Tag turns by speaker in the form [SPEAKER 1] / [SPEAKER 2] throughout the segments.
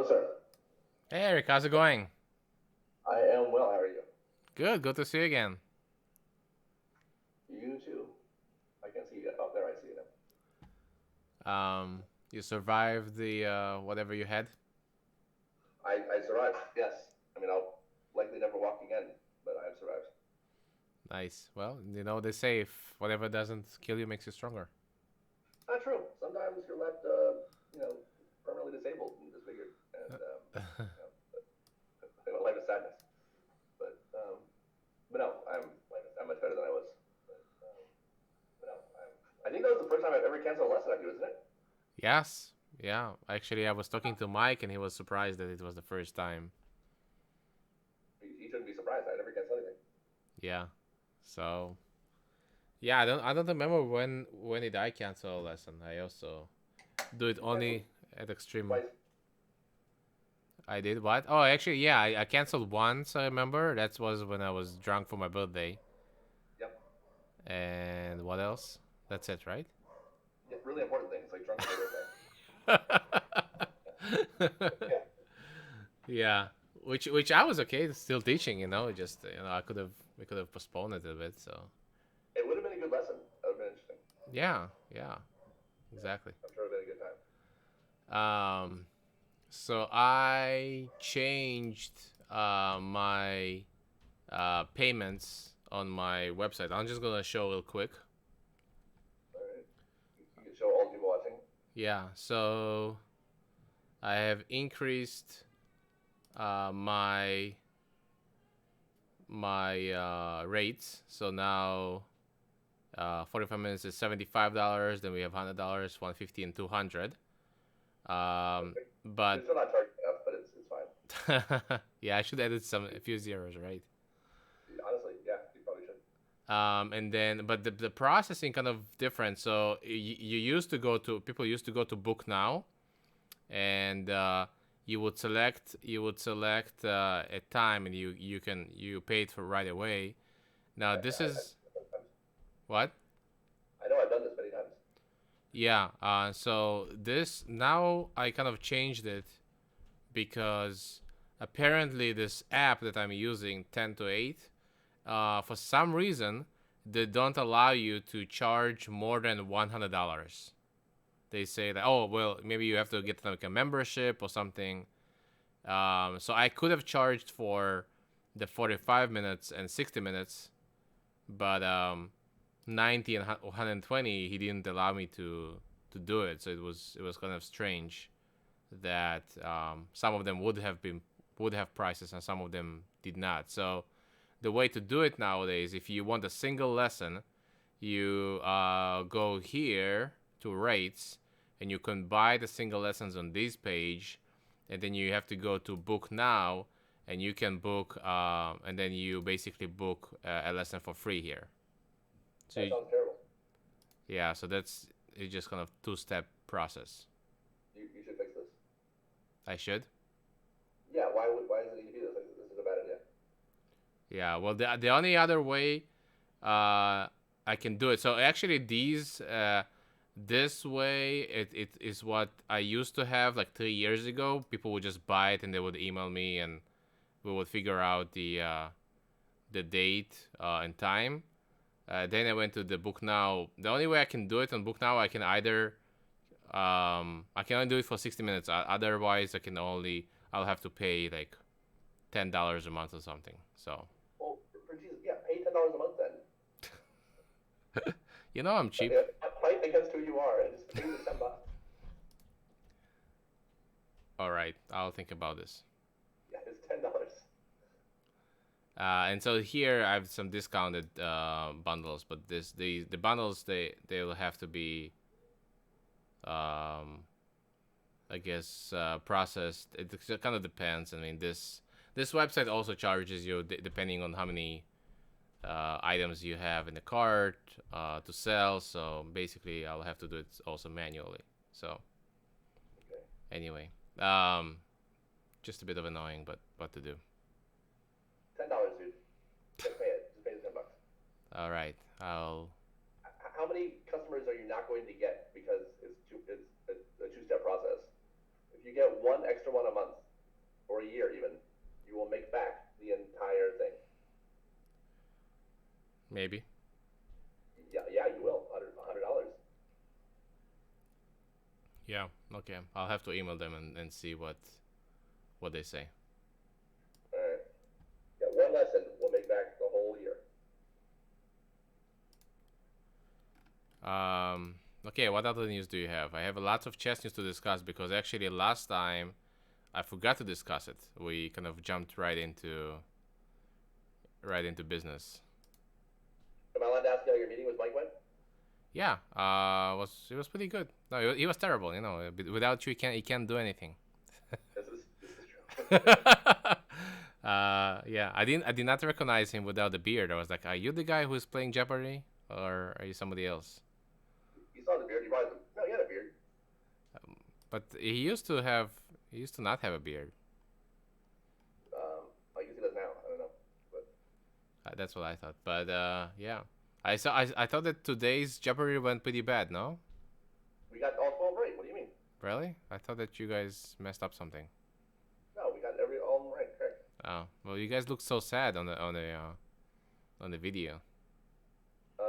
[SPEAKER 1] sir.
[SPEAKER 2] Hey Eric, how's it going?
[SPEAKER 1] I am well. How are you?
[SPEAKER 2] Good to see you again.
[SPEAKER 1] You too. I can see it. Oh, there, I see it.
[SPEAKER 2] You survived the whatever you had.
[SPEAKER 1] I survived. Yes. I mean, I'll likely never walk again, but I have survived.
[SPEAKER 2] Nice. Well, they say if whatever doesn't kill you makes you stronger.
[SPEAKER 1] Not true. Sometimes you're left, you know, permanently disabled and disfigured, and a life of sadness. But, um, but no, I'm much better than I was. But no, I think that was the first time I've ever canceled a lesson on you, isn't it?
[SPEAKER 2] Yes. Yeah. Actually, I was talking to Mike, and he was surprised that it was the first time.
[SPEAKER 1] You shouldn't be surprised. I never cancel anything.
[SPEAKER 2] Yeah. So yeah, I don't remember when did I cancel a lesson. I also do it
[SPEAKER 1] You canceled
[SPEAKER 2] only at extreme.
[SPEAKER 1] twice.
[SPEAKER 2] I did what? Oh, actually, yeah, I canceled once. I remember that was when I was drunk for my birthday.
[SPEAKER 1] Yep.
[SPEAKER 2] And what else? That's it, right?
[SPEAKER 1] Yeah, really important things like drunk on your birthday. Yeah.
[SPEAKER 2] Yeah, which I was okay still teaching. Just I could have we could have postponed it a bit. So
[SPEAKER 1] It would have been a good lesson. That would have been interesting.
[SPEAKER 2] yeah,
[SPEAKER 1] Yeah,
[SPEAKER 2] exactly.
[SPEAKER 1] I'm sure it would have been a good time.
[SPEAKER 2] Um, so I changed my payments on my website. I'm just gonna show real quick.
[SPEAKER 1] All right. You can show all the people watching.
[SPEAKER 2] Yeah, so I have increased my rates. So now 45 minutes is $75. Then we have $100, 150, and 200.
[SPEAKER 1] Okay. You're
[SPEAKER 2] But
[SPEAKER 1] still not charging enough, but it's fine.
[SPEAKER 2] yeah, I should edit a few zeros, right?
[SPEAKER 1] Honestly, yeah, you probably should.
[SPEAKER 2] And then, but the processing kind of different. So you used to go to people used to go to Book Now, and you would select a time, and you pay it for right away. Now this is what?
[SPEAKER 1] I know I've done this many times.
[SPEAKER 2] Yeah. So this now I kind of changed it because apparently this app that I'm using, 10 to 8, for some reason they don't allow you to charge more than $100. They say that, oh well, maybe you have to get like a membership or something. So I could have charged for the 45 minutes and 60 minutes, but 90 and 120 he didn't allow me to do it. So it was kind of strange that some of them would have prices and some of them did not. So the way to do it nowadays, if you want a single lesson, you go here to rates, and you can buy the single lessons on this page, and then you have to go to book now, and you can book, and then you basically book a lesson for free here. So
[SPEAKER 1] That sounds terrible.
[SPEAKER 2] yeah, so it's just kind of two-step process.
[SPEAKER 1] You should fix this.
[SPEAKER 2] I should.
[SPEAKER 1] Yeah, why does it need to be this? Like, this is a bad idea.
[SPEAKER 2] Yeah, well, the only other way I can do it. So actually, this way it is what I used to have like 3 years ago. People would just buy it and they would email me, and we would figure out the date and time. Then I went to the Book Now. The only way I can do it on Book Now, I can only do it for 60 minutes. Otherwise, I'll have to pay like $10 a month or something. So
[SPEAKER 1] Well, for Jesus, yeah, pay $10 a month then.
[SPEAKER 2] I'm
[SPEAKER 1] Like,
[SPEAKER 2] cheap.
[SPEAKER 1] fight against who you are and just pay the $10.
[SPEAKER 2] All right, I'll think about this.
[SPEAKER 1] Yeah, it's $10.
[SPEAKER 2] And so here I have some discounted bundles, but the bundles they'll have to be, um, I guess, processed. It kind of depends. I mean, this website also charges you depending on how many items you have in the cart to sell. So basically, I'll have to do it also manually. So
[SPEAKER 1] Okay.
[SPEAKER 2] anyway, just a bit of annoying, but what to do?
[SPEAKER 1] $10, dude. Just pay it. Just pay the $10.
[SPEAKER 2] All right, I'll.
[SPEAKER 1] How many customers are you not going to get because it's a two-step process? If you you get one extra one a month, or a year even, you will make back the entire thing.
[SPEAKER 2] Maybe.
[SPEAKER 1] Yeah, you will. $100.
[SPEAKER 2] Yeah. Okay. I'll have to email them and see what they say.
[SPEAKER 1] All right. Yeah, one lesson will make back the whole year.
[SPEAKER 2] Okay, what other news do you have? I have lots of chess news to discuss because actually last time I forgot to discuss it. We kind of jumped right into business.
[SPEAKER 1] Am I allowed to ask you how your meeting with Mike went?
[SPEAKER 2] Yeah, it was pretty good. No, he was terrible. You know, without you, he can't do anything.
[SPEAKER 1] This is true.
[SPEAKER 2] Yeah, I did not recognize him without the beard. I was like, are you the guy who's playing Jeopardy, or are you somebody else?
[SPEAKER 1] You saw the beard. You probably no, he had a beard.
[SPEAKER 2] But he used to not have a beard.
[SPEAKER 1] I guess he does now. I don't know, but
[SPEAKER 2] That's what I thought. But yeah, I thought that today's Jeopardy went pretty bad. No,
[SPEAKER 1] we got all 12 right. What do you mean?
[SPEAKER 2] really? I thought that you guys messed up something.
[SPEAKER 1] No, we got all of them right. Correct.
[SPEAKER 2] Oh, well, you guys look so sad on the video.
[SPEAKER 1] I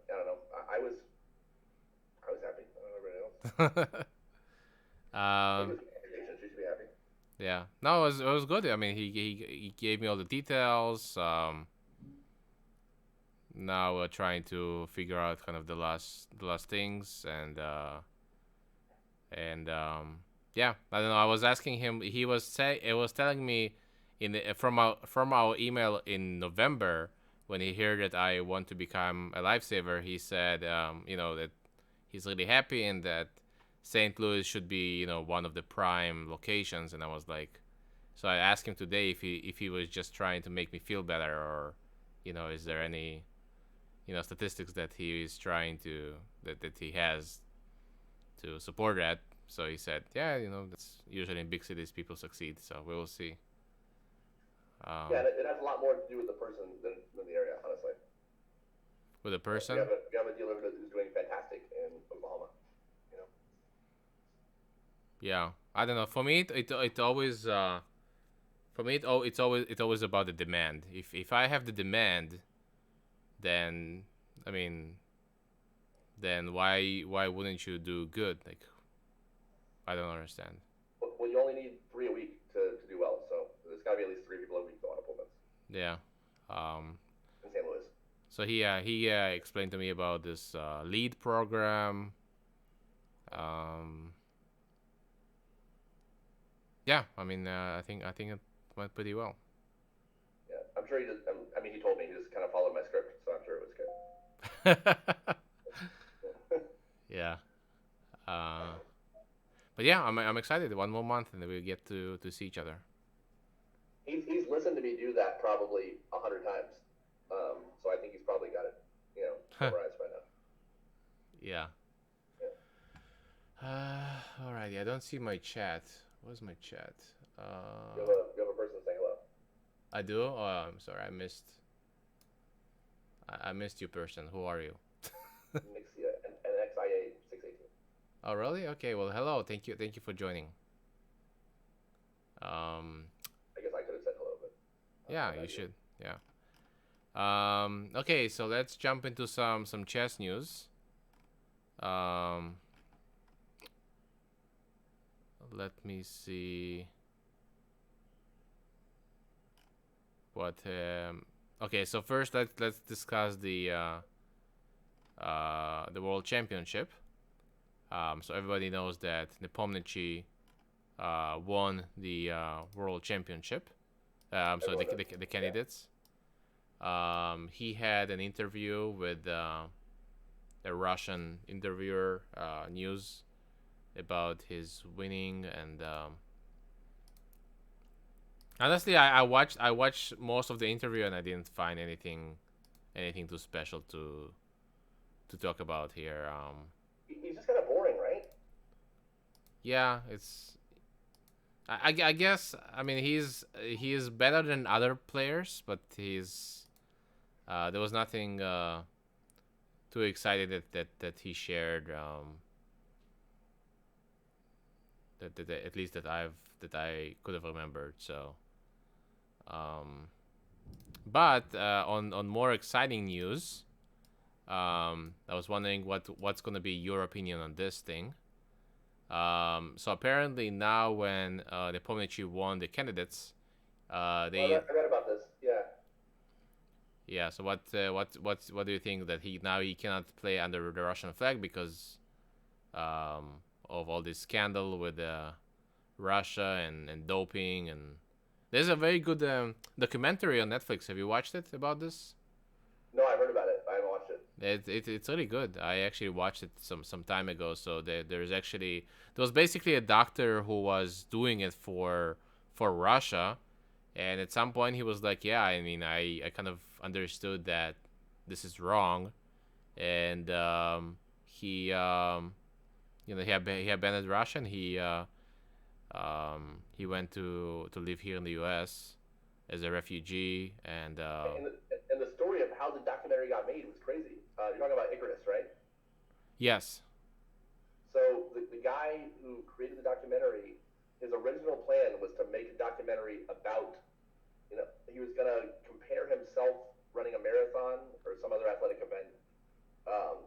[SPEAKER 1] don't know. I was happy. I don't know everybody else.
[SPEAKER 2] um,
[SPEAKER 1] Congratulations. You should be happy.
[SPEAKER 2] yeah, no, it was good. I mean, he gave me all the details. Now we're trying to figure out kind of the last things and yeah, I don't know. I was asking him. It was telling me from our email in November when he heard that I want to become a lifesaver. He said you know that he's really happy and that St. Louis should be one of the prime locations. And I was like, so I asked him today if he was just trying to make me feel better, or is there any statistics that he is trying to that he has to support that. So he said, yeah, that's usually in big cities people succeed. So we will see.
[SPEAKER 1] Yeah, it has a lot more to do with the person than the area, honestly.
[SPEAKER 2] With a person.
[SPEAKER 1] We have a dealer who's doing fantastic in Oklahoma. You know.
[SPEAKER 2] Yeah, I don't know. For me, it always it's always about the demand. If I have the demand, then I mean, then why wouldn't you do good? Like, I don't understand.
[SPEAKER 1] Well, you only need 3 a week to do well, so there's got to be at least 3 people a week that want to pull this.
[SPEAKER 2] Yeah.
[SPEAKER 1] In St. Louis.
[SPEAKER 2] So he explained to me about this lead program. Yeah, I mean, I think it went pretty well.
[SPEAKER 1] Yeah, I'm sure he just. I mean, he told me he just kind of followed my script, so I'm sure it was good.
[SPEAKER 2] Yeah. But yeah, I'm excited. One more month, and then we'll get to see each other.
[SPEAKER 1] He's listened to me do that probably 100 times, so I think he's probably got it, memorized by now.
[SPEAKER 2] Yeah. Alrighty. I don't see my chat. Where's my chat?
[SPEAKER 1] You have a person saying hello.
[SPEAKER 2] I do. Oh, I'm sorry. I missed you, person. Who are you?
[SPEAKER 1] Nixia, NXIA 618.
[SPEAKER 2] Oh, really? Okay. Well, hello. Thank you for joining.
[SPEAKER 1] I guess I could have said hello, but
[SPEAKER 2] yeah, you should. Yeah. Okay, so let's jump into some chess news. Let me see what. Okay, so first let's discuss the World Championship. So everybody knows that Nepomniachtchi won the World Championship. So the candidates. He had an interview with a Russian interviewer, news about his winning, and honestly, I watched most of the interview and I didn't find anything too special to talk about here.
[SPEAKER 1] He's just kind of boring, right?
[SPEAKER 2] Yeah, it's. I guess I mean he is better than other players, but there was nothing too excited that he shared at least that I could have remembered. So, um, but on more exciting news, I was wondering what's gonna be your opinion on this thing. So apparently now when the Pomnichi won the candidates,
[SPEAKER 1] Well,
[SPEAKER 2] they
[SPEAKER 1] I read about this. Yeah.
[SPEAKER 2] yeah. So what do you think that he cannot play under the Russian flag because of all this scandal with Russia and doping, and there's a very good documentary on Netflix. Have you watched it about this?
[SPEAKER 1] No, I heard about it. I haven't watched it.
[SPEAKER 2] It's really good. I actually watched it some time ago. So there was basically a doctor who was doing it for Russia, and at some point he was like, yeah, I mean, I kind of understood that this is wrong, and he abandoned Russia, and he went to live here in the U.S. as a refugee, and
[SPEAKER 1] And the story of how the documentary got made was crazy. You're talking about Icarus, right?
[SPEAKER 2] yes.
[SPEAKER 1] So the guy who created the documentary, his original plan was to make a documentary about, he was gonna compare himself running a marathon or some other athletic event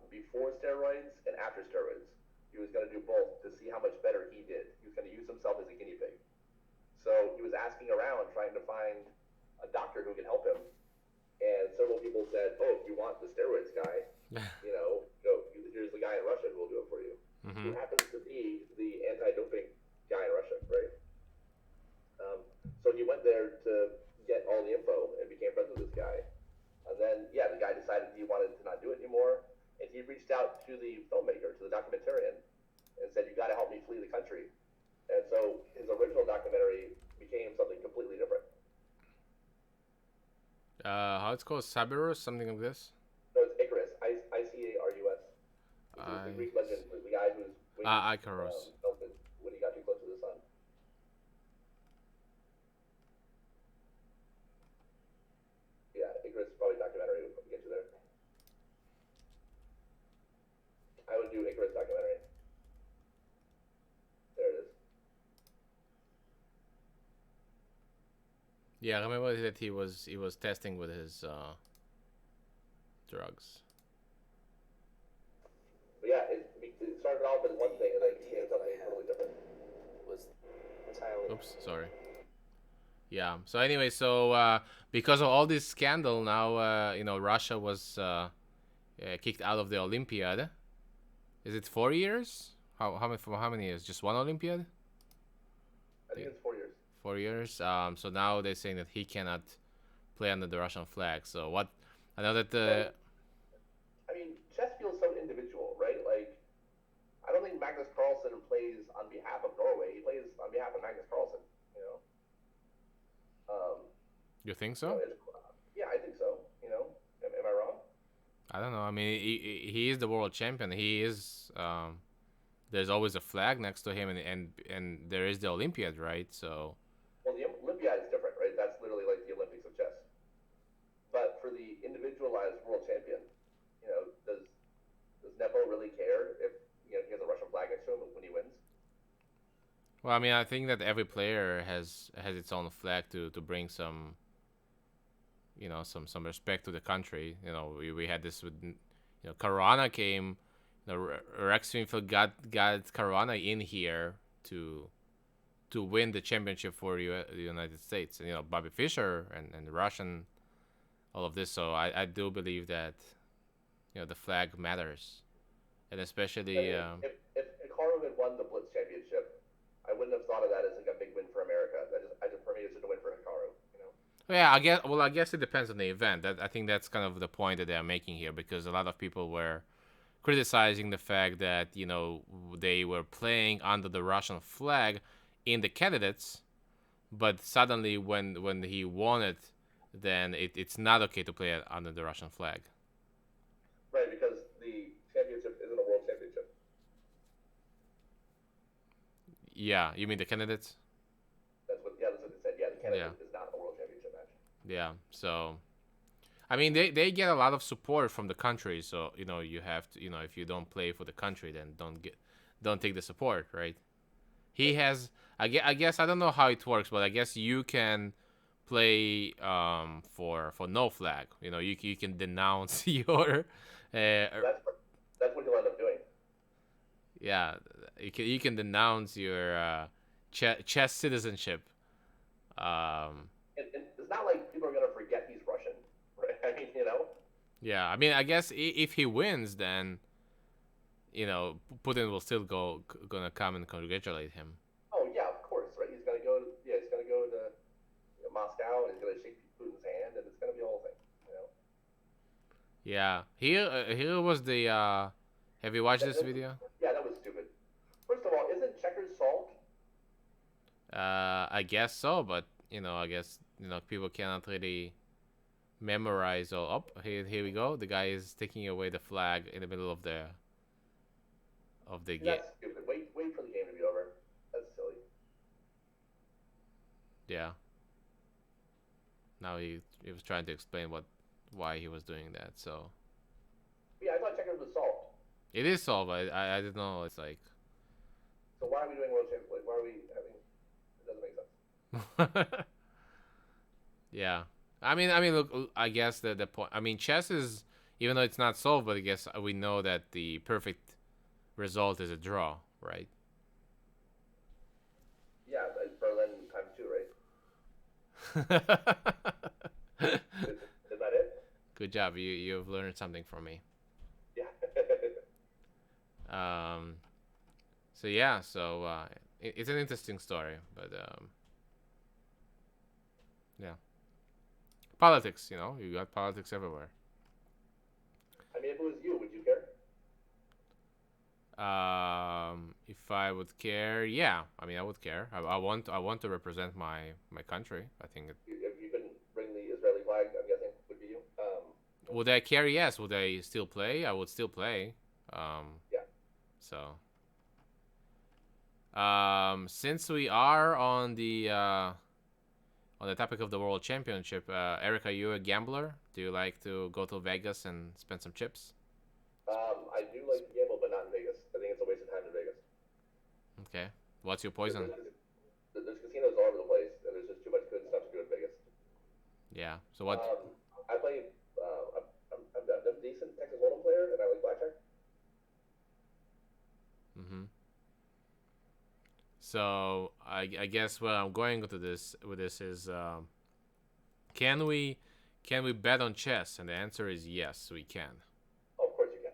[SPEAKER 1] before steroids and after steroids. He was gonna do both to see how much better he did. He was gonna use himself as a guinea pig. So he was asking around trying to find a doctor who could help him. And several people said, "Oh, if you want the steroids guy, here's the guy in Russia who will do it for you."
[SPEAKER 2] Mm-hmm.
[SPEAKER 1] Who happens to be the anti-doping guy in Russia, right? So he went there to get all the info and became friends with this guy. And then, yeah, the guy decided he wanted to not do it anymore, and he reached out to the filmmaker, to the documentarian, and said, "You got to help me flee the country." And so his original documentary became something completely different.
[SPEAKER 2] How it's called? Cerberus, something like this.
[SPEAKER 1] No, it's Icarus, Icarus. It's the Greek legend, the guy whose wings
[SPEAKER 2] Icarus.
[SPEAKER 1] melted when he got too close to the sun. Yeah, Icarus probably documentary would get you there. I would do Icarus documentary. There it is.
[SPEAKER 2] Yeah, I remember that he was testing with his drugs.
[SPEAKER 1] But yeah, it started off as one thing and then it became something totally different.
[SPEAKER 3] Was entirely.
[SPEAKER 2] Oops, sorry. Yeah. So anyway, because of all this scandal, now Russia was kicked out of the Olympiad. Is it 4 years? How many years? Just one Olympiad?
[SPEAKER 1] I think it's 4 years.
[SPEAKER 2] 4 years. So now they're saying that he cannot play under the Russian flag. So what? I know that
[SPEAKER 1] I mean, chess feels so individual, right? Like, I don't think Magnus Carlsen plays on behalf of Norway. He plays on behalf of Magnus Carlsen.
[SPEAKER 2] You think so?
[SPEAKER 1] Yeah, I think so. Am I wrong?
[SPEAKER 2] I don't know. I mean, he is the world champion. He is. There's always a flag next to him, and there is the Olympiad, right? So.
[SPEAKER 1] Well, the Olympiad is different, right? That's literally like the Olympics of chess. But for the individualized world champion, does Nepo really care if he has a Russian flag next to him when he wins?
[SPEAKER 2] Well, I mean, I think that every player has its own flag to bring some respect to the country. We had this with Caruana came. Rex Winfield got Caruana in here to win the championship for the United States, and Bobby Fischer and the Russian, all of this. So I do believe that the flag matters, and especially
[SPEAKER 1] if Hikaru had won the Blitz championship, I wouldn't have thought of that as like a big win for America. For me, it's just a win for Hikaru.
[SPEAKER 2] Yeah, I guess it depends on the event. I think that's kind of the point that they're making here, because a lot of people were criticizing the fact that they were playing under the Russian flag in the candidates, but suddenly when he won it, then it's not okay to play it under the Russian flag.
[SPEAKER 1] Right, because the championship isn't a world championship.
[SPEAKER 2] Yeah, you mean the candidates?
[SPEAKER 1] That's what they said. Yeah, the candidate is not a world championship match.
[SPEAKER 2] Yeah, so I mean they get a lot of support from the country, so you have to if you don't play for the country, then don't take the support, right? He has. I guess I don't know how it works, but I guess you can play for no flag. You know, you can denounce your
[SPEAKER 1] That's what he'll end up doing.
[SPEAKER 2] yeah, you can denounce your chess citizenship. Um,
[SPEAKER 1] And it's not like people are gonna forget he's Russian, right? I mean,
[SPEAKER 2] yeah, I mean, I guess if he wins, then Putin will still gonna come and congratulate him.
[SPEAKER 1] Oh yeah, of course, right? He's gonna go to Moscow and he's gonna shake Putin's hand, and it's gonna be a whole thing.
[SPEAKER 2] Yeah, here was the. Have you watched this video?
[SPEAKER 1] Yeah, that was stupid. First of all, isn't checkers solved?
[SPEAKER 2] I guess so, but I guess people cannot really memorize all. Oh, here we go. The guy is taking away the flag in the middle of the game.
[SPEAKER 1] That's stupid. Wait for the game to be over. That's silly.
[SPEAKER 2] Yeah. Now he was trying to explain why he was doing that. So
[SPEAKER 1] Yeah, I thought checkers was solved.
[SPEAKER 2] it is solved. I don't know. It's like.
[SPEAKER 1] So why are we doing World Champions? Like, why are we having? It doesn't make sense.
[SPEAKER 2] Yeah. I mean, look. I guess the point. I mean, chess is, even though it's not solved, but I guess we know that the perfect result is a draw, right?
[SPEAKER 1] Yeah, like Berlin times two, right? Is that it?
[SPEAKER 2] Good job. You've learned something from me.
[SPEAKER 1] Yeah.
[SPEAKER 2] So yeah. So it's an interesting story, but yeah. Politics. You got politics everywhere.
[SPEAKER 1] I mean, if it was you, would you care?
[SPEAKER 2] If I would care, yeah. I mean, I would care. I want to represent my country. I think
[SPEAKER 1] If you couldn't bring the Israeli flag, I'm guessing would be you.
[SPEAKER 2] Would I care? Yes. Would I still play? I would still play.
[SPEAKER 1] Yeah.
[SPEAKER 2] So since we are on the topic of the World Championship, Eric, are you a gambler? Do you like to go to Vegas and spend some chips?
[SPEAKER 1] I do like to gamble, but not in Vegas. I think it's a waste of time in Vegas.
[SPEAKER 2] Okay. What's your poison?
[SPEAKER 1] There's casinos all over the place, and there's just too much good stuff to do in Vegas.
[SPEAKER 2] Yeah. So what?
[SPEAKER 1] I play. I'm a decent Texas Hold'em player, and I like blackjack.
[SPEAKER 2] Mm-hmm. So I guess where I'm going with this is can we bet on chess? And the answer is yes, we can.
[SPEAKER 1] Oh, of course you can.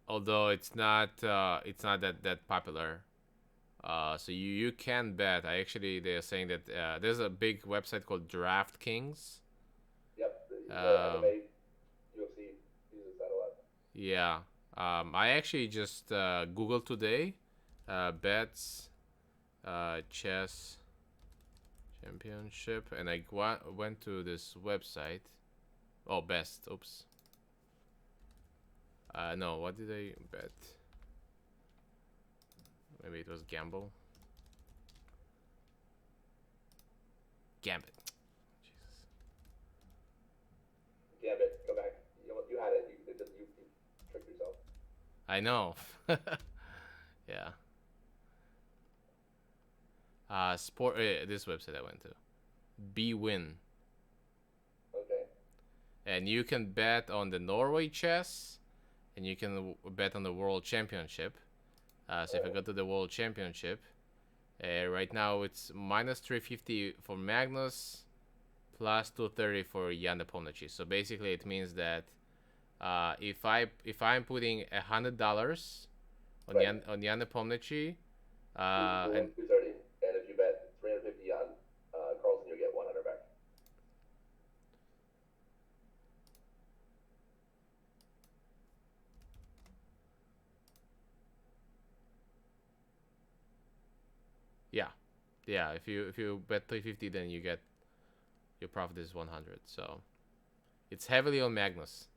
[SPEAKER 2] Although it's not that popular. So you can bet. They're saying that there's a big website called DraftKings.
[SPEAKER 1] Yep. The MMA, UFC uses that a lot.
[SPEAKER 2] Yeah. I actually just Googled today bets chess championship, and I went to this website. Oh, best. Oops. No, what did I bet? Maybe it was gamble. Gambit. Jesus.
[SPEAKER 1] Gambit, go back. You had it. You tricked yourself.
[SPEAKER 2] I know. Yeah. Sport. This website I went to. BWin.
[SPEAKER 1] Okay.
[SPEAKER 2] And you can bet on the Norway chess, and you can bet on the World Championship. So if I go to the World Championship, right now it's minus 350 for Magnus, plus 230 for Jan Nepomniachtchi. So basically, it means that if I'm putting $100 on
[SPEAKER 1] Right.
[SPEAKER 2] Jan Nepomniachtchi,
[SPEAKER 1] and 230, and if you bet 350 on Carlson, you get 100 back.
[SPEAKER 2] yeah, if you bet 350, then you get your profit is 100. So it's heavily on Magnus.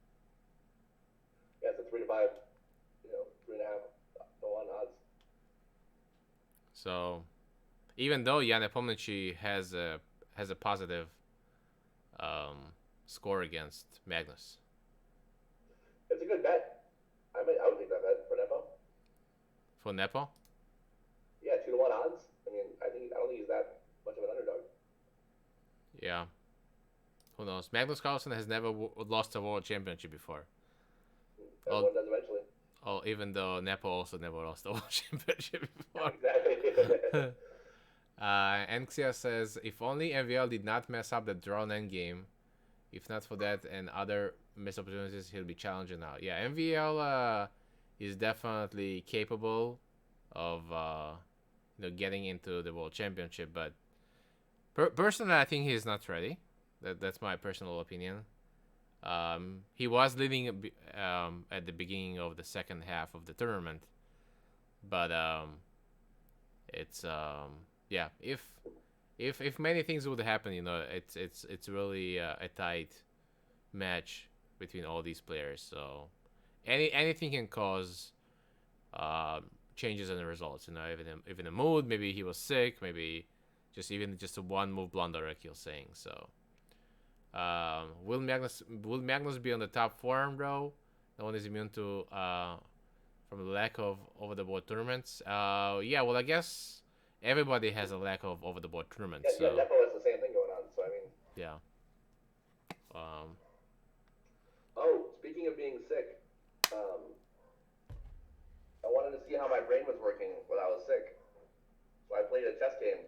[SPEAKER 1] Yeah, it's a 3 to 5, 3.5 to 1 odds.
[SPEAKER 2] So even though Jan Nepomniachtchi has a positive score against Magnus.
[SPEAKER 1] It's a good bet. I would take that bet for Nepo.
[SPEAKER 2] For Nepo?
[SPEAKER 1] Yeah, 2-1 odds. I mean, I don't think he's that much of an underdog.
[SPEAKER 2] Yeah. Who knows? Magnus Carlsen has never lost a world championship before.
[SPEAKER 1] Everyone does eventually.
[SPEAKER 2] Oh, even though Nepo also never lost a world championship before.
[SPEAKER 1] Exactly.
[SPEAKER 2] Anxia says, if only MVL did not mess up the drawn endgame. If not for that and other missed opportunities, he'll be challenging now. Yeah, MVL is definitely capable of getting into the world championship, but personally, I think he's not ready. That's my personal opinion. He was leading at the beginning of the second half of the tournament, but it's yeah. If many things would happen, it's really a tight match between all these players. So anything can cause changes in the results. Even a mood. Maybe he was sick. Maybe just a one move blunder, like you're saying. So. Will Magnus be on the top form, bro? No one is immune to from the lack of over the board tournaments. Yeah, well, I guess everybody has a lack of over the board tournaments.
[SPEAKER 1] Yeah,
[SPEAKER 2] so
[SPEAKER 1] definitely has the same thing going on. So I mean.
[SPEAKER 2] Yeah.
[SPEAKER 1] Oh, speaking of being sick, I wanted to see how my brain was working when I was sick. So I played a chess game,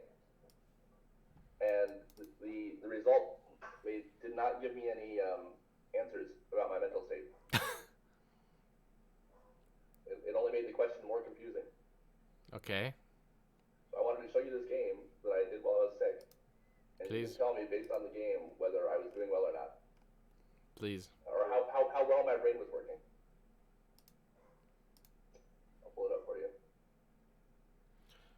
[SPEAKER 1] and the result did not give me any answers about my mental state. It only made the question more confusing.
[SPEAKER 2] Okay.
[SPEAKER 1] So I wanted to show you this game that I did while I was sick, and
[SPEAKER 2] Please.
[SPEAKER 1] you can tell me based on the game whether I was doing well or not.
[SPEAKER 2] Please.
[SPEAKER 1] Or how well my brain was working. I'll pull it up for you.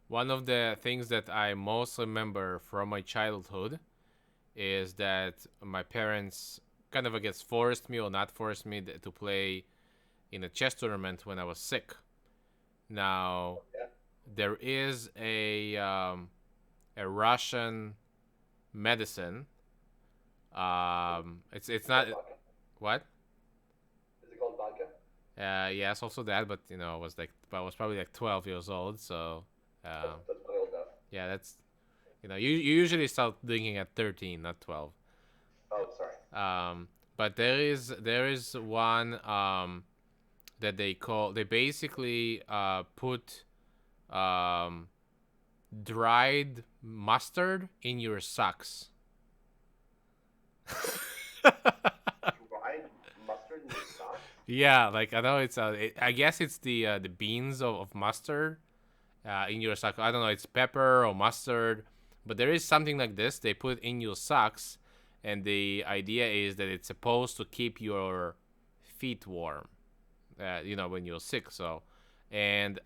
[SPEAKER 2] One of the things that I most remember from my childhood is that my parents kind of, I guess, forced me or not forced me to play in a chess tournament when I was sick. Now, there is a Russian medicine. It's not
[SPEAKER 1] vodka?
[SPEAKER 2] What?
[SPEAKER 1] Is it called vodka?
[SPEAKER 2] Yes, also that, but I was probably like 12 years old, so
[SPEAKER 1] That's funny old enough.
[SPEAKER 2] yeah, that's you usually start drinking at 13, not 12.
[SPEAKER 1] Oh, sorry.
[SPEAKER 2] But there is one that they basically put dried mustard in your socks.
[SPEAKER 1] Dried mustard in your socks?
[SPEAKER 2] Yeah, like I know I guess it's the beans of mustard in your sock. I don't know, it's pepper or mustard, but there is something like this. They put in your socks, and the idea is that it's supposed to keep your feet warm. When you're sick. So, and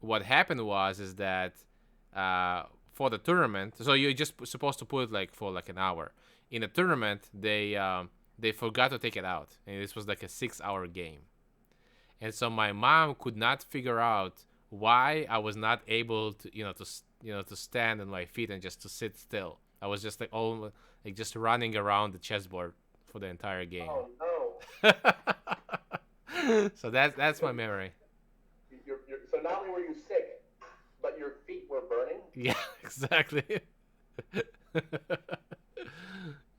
[SPEAKER 2] what happened is that for the tournament, so you're just supposed to put it like for like an hour. In the tournament, they forgot to take it out, and this was like a 6-hour game. And so my mom could not figure out why I was not able to to stand on my feet and just to sit still. I was just like just running around the chessboard for the entire game.
[SPEAKER 1] Oh no!
[SPEAKER 2] So that's my memory.
[SPEAKER 1] So not only were you sick, but your feet were burning?
[SPEAKER 2] Yeah, exactly.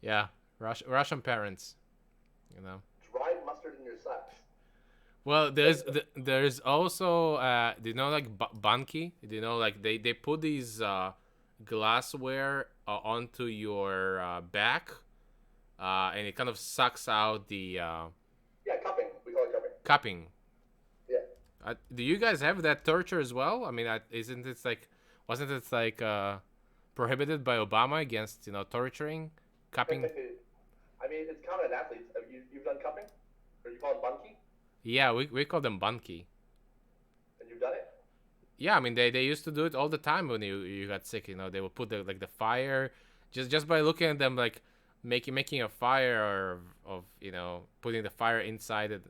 [SPEAKER 2] Yeah, Russian parents,
[SPEAKER 1] Dried mustard in your socks.
[SPEAKER 2] Well, there's also do you know like banki? Do you know like they put these glassware onto your back, and it kind of sucks out the
[SPEAKER 1] Yeah, cupping. We call it cupping.
[SPEAKER 2] cupping.
[SPEAKER 1] Yeah.
[SPEAKER 2] Do you guys have that torture as well? I mean, wasn't it like prohibited by Obama against torturing, cupping?
[SPEAKER 1] I mean, it's common in athletes. You've done cupping, or you call it bunky,
[SPEAKER 2] Yeah, we call them banki.
[SPEAKER 1] and you've done it.
[SPEAKER 2] Yeah, I mean they used to do it all the time when you got sick. They would put the fire, just by looking at them, like making a fire of putting the fire inside it.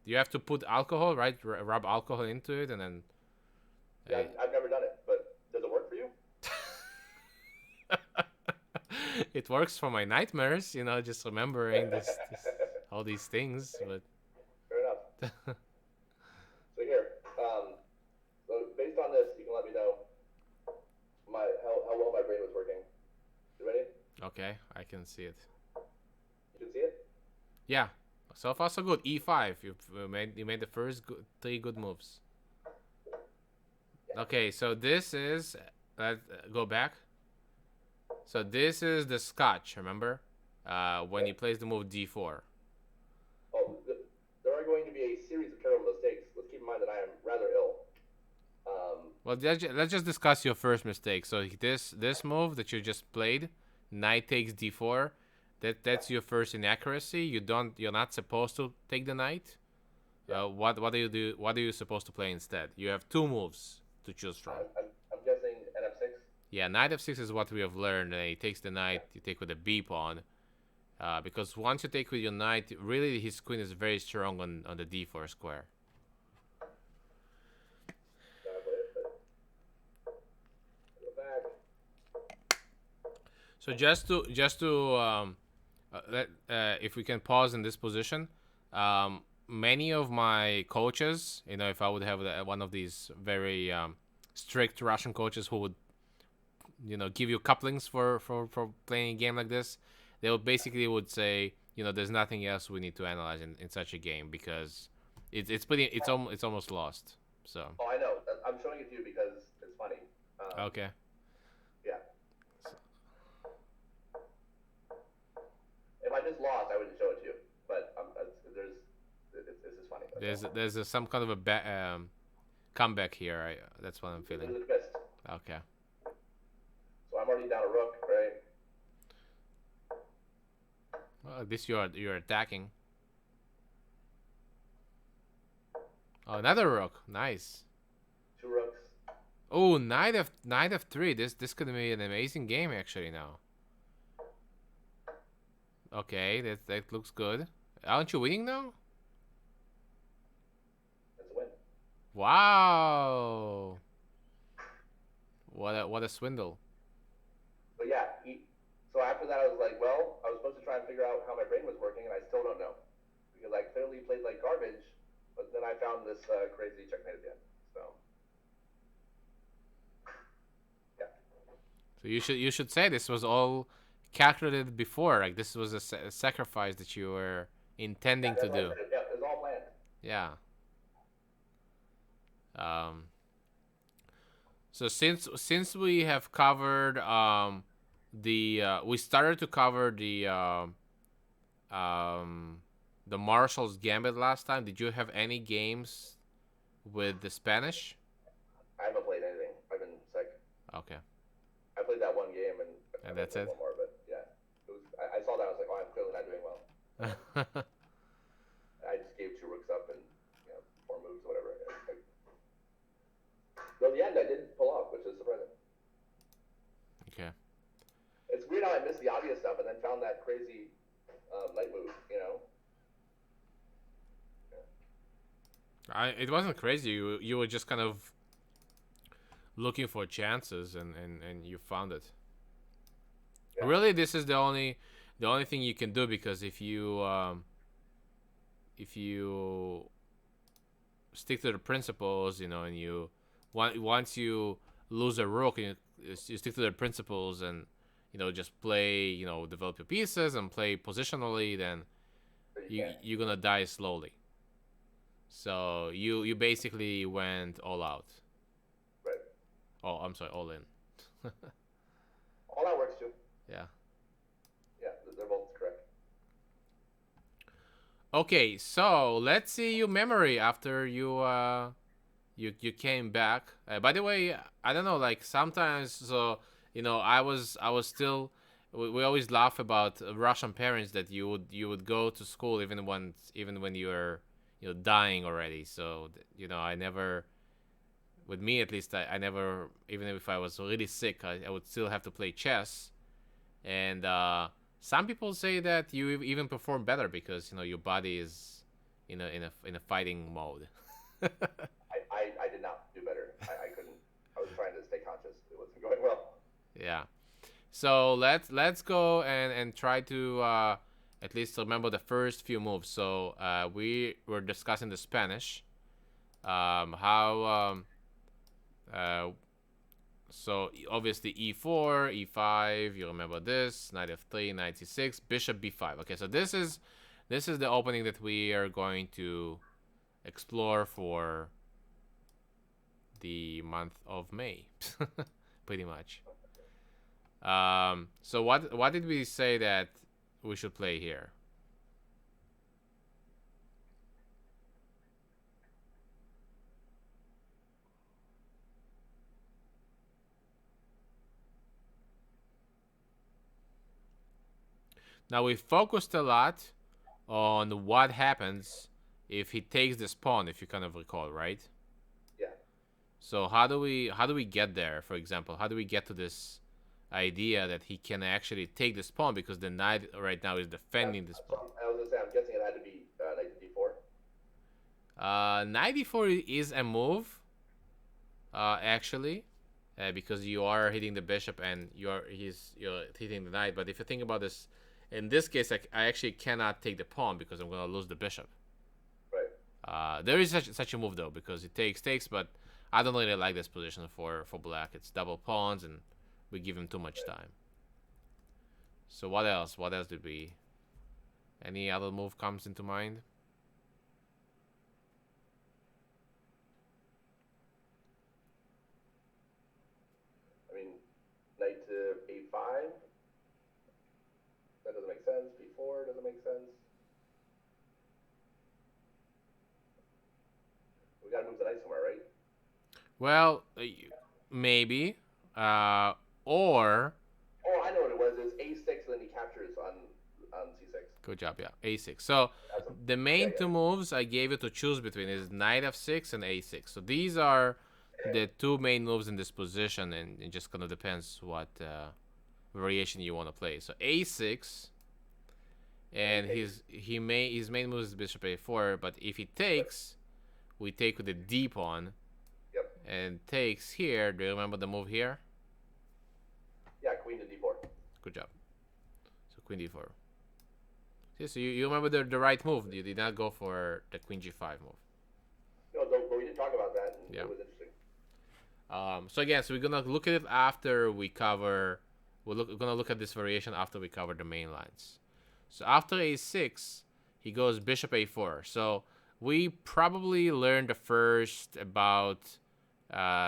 [SPEAKER 2] You have to put alcohol, right? Rub alcohol into it, and then.
[SPEAKER 1] Yeah, I've never done it, but does it work for you?
[SPEAKER 2] It works for my nightmares, just remembering all these things. But
[SPEAKER 1] fair enough. So here,
[SPEAKER 2] Okay, I can see it.
[SPEAKER 1] You can see it?
[SPEAKER 2] Yeah, so far so good. E5. You made the first three good moves. Okay, so this is let's go back. So this is the Scotch. Remember, when he plays the move D4.
[SPEAKER 1] Oh, there are going to be a series of terrible mistakes. Let's keep in mind that I am rather ill.
[SPEAKER 2] Well, let's just discuss your first mistake. So this move that you just played, knight takes D4. That's your first inaccuracy. You're not supposed to take the knight.
[SPEAKER 1] Yeah.
[SPEAKER 2] What do you do? What are you supposed to play instead? You have two moves to choose from.
[SPEAKER 1] I'm guessing NF6.
[SPEAKER 2] Yeah, knight f6 is what we have learned. He takes the knight. You take with the B pawn. Because once you take with your knight, really his queen is very strong on the D4 square. So just to if we can pause in this position, many of my coaches, if I would have one of these very strict Russian coaches who would, give you couplings for playing a game like this, they would basically would say, there's nothing else we need to analyze in such a game because it's almost lost. So.
[SPEAKER 1] Oh, I know. I'm showing it to you because it's funny.
[SPEAKER 2] Okay.
[SPEAKER 1] Yeah. If I just lost, I wouldn't show it to you. But this is funny.
[SPEAKER 2] There's some kind of a comeback here. That's what I'm feeling.
[SPEAKER 1] There's a twist.
[SPEAKER 2] Okay.
[SPEAKER 1] So I'm already down a rook, right?
[SPEAKER 2] Well, at least you're attacking. Oh, another rook. Nice.
[SPEAKER 1] Two rooks.
[SPEAKER 2] Oh, knight f3. This could be an amazing game actually now. Okay, that looks good. Aren't you winning now?
[SPEAKER 1] That's a win.
[SPEAKER 2] Wow. What a swindle.
[SPEAKER 1] But yeah, so after that I was like, well, I was supposed to try and figure out how my brain was working, and I still don't know. Because I clearly played like garbage, but then I found this crazy checkmate at the end. So, yeah.
[SPEAKER 2] So you should say this was all calculated before. Like this was a sacrifice that you were intending to do.
[SPEAKER 1] Yeah, it was all planned.
[SPEAKER 2] Yeah. So since we have covered we started to cover the Marshall's Gambit last time. Did you have any games with the Spanish?
[SPEAKER 1] I haven't played anything. I've been sick.
[SPEAKER 2] Okay.
[SPEAKER 1] I played that one game
[SPEAKER 2] And that's it?
[SPEAKER 1] one more, but yeah. I saw that, I was like, oh, I'm clearly not doing well. I just gave two rooks up and 4 moves, whatever. So in the end, I did pull off, which is surprising.
[SPEAKER 2] Okay.
[SPEAKER 1] It's weird how I missed the obvious stuff and then found that crazy knight move,
[SPEAKER 2] It wasn't crazy. You were just kind of looking for chances and you found it. Yeah. Really, this is the only thing you can do, because if you stick to the principles, and you once you lose a rook and you stick to the principles and just play, develop your pieces and play positionally, then you're gonna die slowly. So you basically went all out.
[SPEAKER 1] Right.
[SPEAKER 2] Oh, I'm sorry, all in.
[SPEAKER 1] All that works too.
[SPEAKER 2] Yeah.
[SPEAKER 1] Yeah, they're both correct.
[SPEAKER 2] Okay, so let's see your memory after you came back. By the way, I don't know, like sometimes, so I was still. We always laugh about Russian parents that you would go to school even when you're dying already. So I never, with me at least, I never, even if I was really sick, I would still have to play chess. And some people say that you even perform better because your body is in a fighting mode.
[SPEAKER 1] I did not do better. I couldn't. I was trying to stay conscious. It wasn't going well.
[SPEAKER 2] Yeah. So let's go and try to at least remember the first few moves. So we were discussing the Spanish. So obviously e4, e5. You remember this. Knight f3, knight c6, bishop b5. Okay, so this is the opening that we are going to explore for the month of May, pretty much. So what did we say that we should play here? Now we focused a lot on what happens if he takes this pawn, if you kind of recall, right?
[SPEAKER 1] Yeah.
[SPEAKER 2] So how do we get there? For example, how do we get to this idea that he can actually take this pawn, because the knight right now is defending this pawn?
[SPEAKER 1] I was gonna say, I'm guessing it had to be knight to d4.
[SPEAKER 2] Knight d4 is a move, actually, because you are hitting the bishop and you're hitting the knight. But if you think about this, in this case, I actually cannot take the pawn because I'm gonna lose the bishop.
[SPEAKER 1] Right.
[SPEAKER 2] There is such a move though, because it takes, but I don't really like this position for black. It's double pawns and we give him too much time. So what else? What else did we? Any other move comes into mind?
[SPEAKER 1] I mean, knight to a5. That doesn't make sense. b4 doesn't make sense. We gotta move the knight somewhere, right?
[SPEAKER 2] Well, maybe. Or.
[SPEAKER 1] Oh, I know what it was. It's a6, and then he captures on c6.
[SPEAKER 2] Good job, yeah. a6. So the main two moves I gave you to choose between is knight f6 and a6. So these are the two main moves in this position, and it just kind of depends what variation you want to play. So a6, and his main move is bishop a4. But if he takes, we take with the d pawn.
[SPEAKER 1] Yep.
[SPEAKER 2] And takes here. Do you remember the move here?
[SPEAKER 1] Yeah, queen to d4.
[SPEAKER 2] Good job. So queen d4. See, so you remember the right move. You did not go for the queen g5 move.
[SPEAKER 1] No, but we did talk about that, and
[SPEAKER 2] Yeah.
[SPEAKER 1] it was interesting.
[SPEAKER 2] So again, so we're gonna look at it after we cover. We're gonna look at this variation after we cover the main lines. So after a6, he goes bishop a4. So we probably learned the first about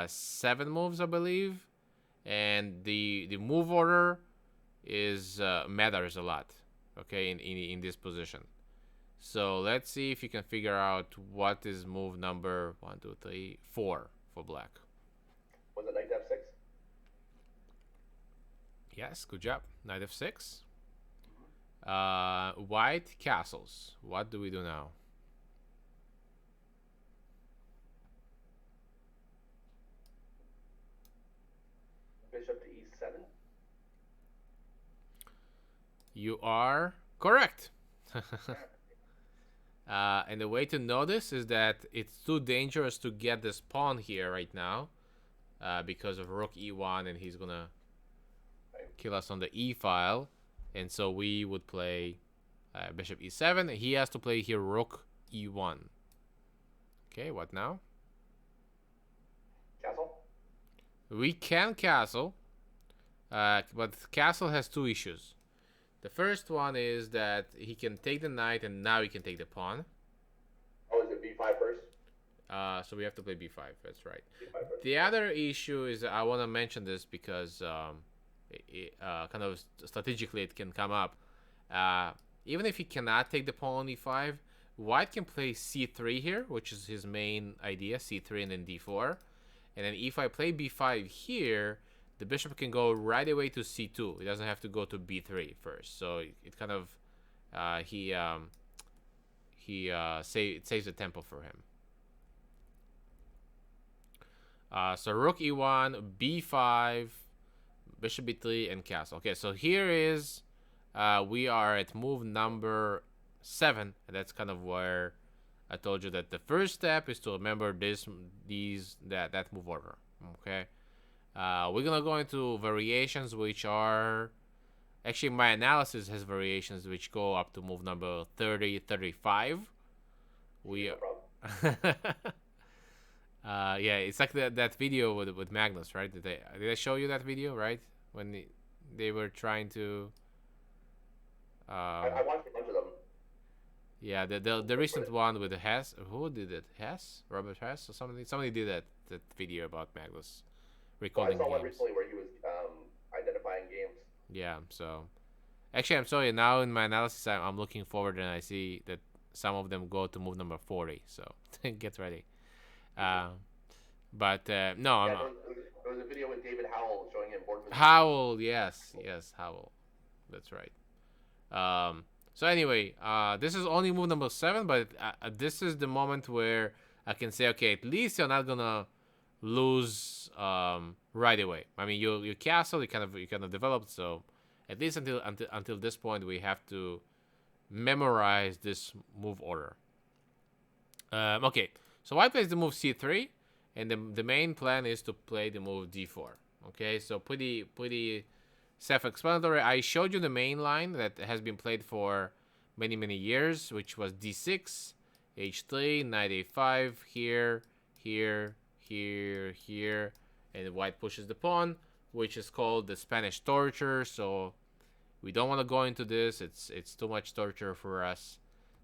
[SPEAKER 2] 7 moves, I believe, and the move order is matters a lot. Okay, in this position. So let's see if you can figure out what is move number 1, 2, 3, 4 for black.
[SPEAKER 1] Was it knight to f6?
[SPEAKER 2] Yes, good job. Knight f6. White castles. What do we do now?
[SPEAKER 1] Bishop to e7.
[SPEAKER 2] You are correct. And the way to know this is that it's too dangerous to get this pawn here right now, because of rook e1, and he's gonna kill us on the e file. And so we would play bishop e7. He has to play here rook e1. Okay, what now?
[SPEAKER 1] Castle?
[SPEAKER 2] We can castle, but castle has 2 issues. The first one is that he can take the knight, and now he can take the pawn.
[SPEAKER 1] Oh, is it b5 first?
[SPEAKER 2] So we have to play b5. That's right.
[SPEAKER 1] b5 first.
[SPEAKER 2] The other issue is that I want to mention this because kind of strategically it can come up. Even if he cannot take the pawn on e5, white can play c3 here, which is his main idea, c3 and then d4. And then if I play b5 here, the bishop can go right away to c2. It doesn't have to go to b3 first. So it kind of it saves the tempo for him. So rook e1, b5, bishop b3, and castle. Okay, so here is we are at move number 7, and that's kind of where I told you that the first step is to remember that move order. Okay. We're gonna go into variations, which are actually my analysis has variations which go up to move number 30, 35. We Yeah, it's like that video with Magnus, right? Did I show you that video, right? When they were trying to.
[SPEAKER 1] I watched a bunch of them.
[SPEAKER 2] Yeah, the recent one with Hess. Who did it? Hess? Robert Hess or something? Somebody did that video about Magnus
[SPEAKER 1] Well, I
[SPEAKER 2] recalling
[SPEAKER 1] saw one
[SPEAKER 2] games.
[SPEAKER 1] recently where he was identifying games.
[SPEAKER 2] Yeah, so actually, I'm sorry. Now in my analysis, I'm looking forward and I see that some of them go to move number 40. So get ready. Uh, but no,
[SPEAKER 1] Yeah, there was a video with David Howell showing him board position.
[SPEAKER 2] Howell. Yes, Howell. That's right. So anyway, this is only move number 7, but this is the moment where I can say, okay, at least you're not gonna lose right away. I mean, your castle you kind of developed, so at least until this point, we have to memorize this move order. Okay, so white plays the move c3, and the main plan is to play the move d4. Okay, so pretty self-explanatory. I showed you the main line that has been played for many years, which was d6, h3, knight a5, here, and white pushes the pawn, which is called the Spanish torture. So we don't want to go into this. It's too much torture for us.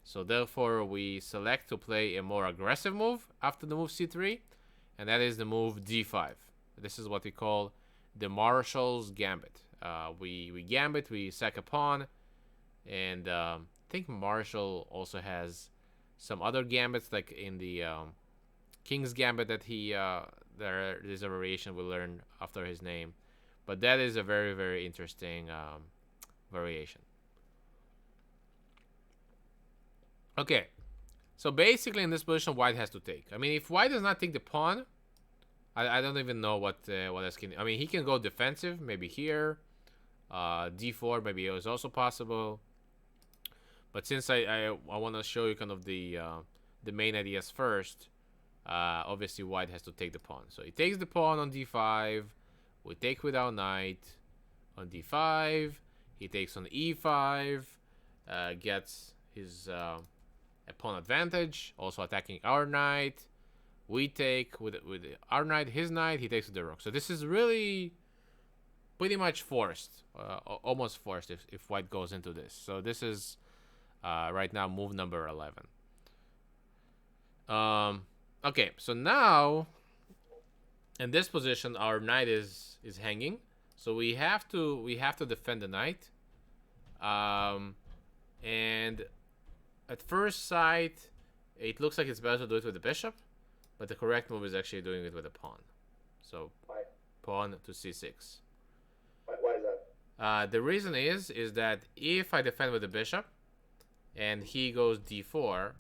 [SPEAKER 2] So therefore, we select to play a more aggressive move after the move c3, and that is the move d5. This is what we call the Marshal's Gambit. We gambit, we sack a pawn, and I think Marshall also has some other gambits, like in the King's Gambit that there is a variation we learn after his name, but that is a very interesting variation. Okay, so basically in this position, white has to take. I mean, if white does not take the pawn, I don't even know what else can. I mean, he can go defensive, maybe here. D4 maybe is also possible. But since I want to show you kind of the main ideas first, obviously white has to take the pawn. So he takes the pawn on d5. We take with our knight on d5. He takes on e5. Gets his pawn advantage. Also attacking our knight. We take with our knight, his knight. He takes with the rook. So this is really pretty much forced, almost forced if white goes into this. So this is right now move number 11. Okay, so now in this position our knight is hanging, so we have to defend the knight. And at first sight, it looks like it's better to do it with the bishop, but the correct move is actually doing it with a pawn. So pawn to c6.
[SPEAKER 1] Why is that?
[SPEAKER 2] The reason is that if I defend with the bishop and he goes d4,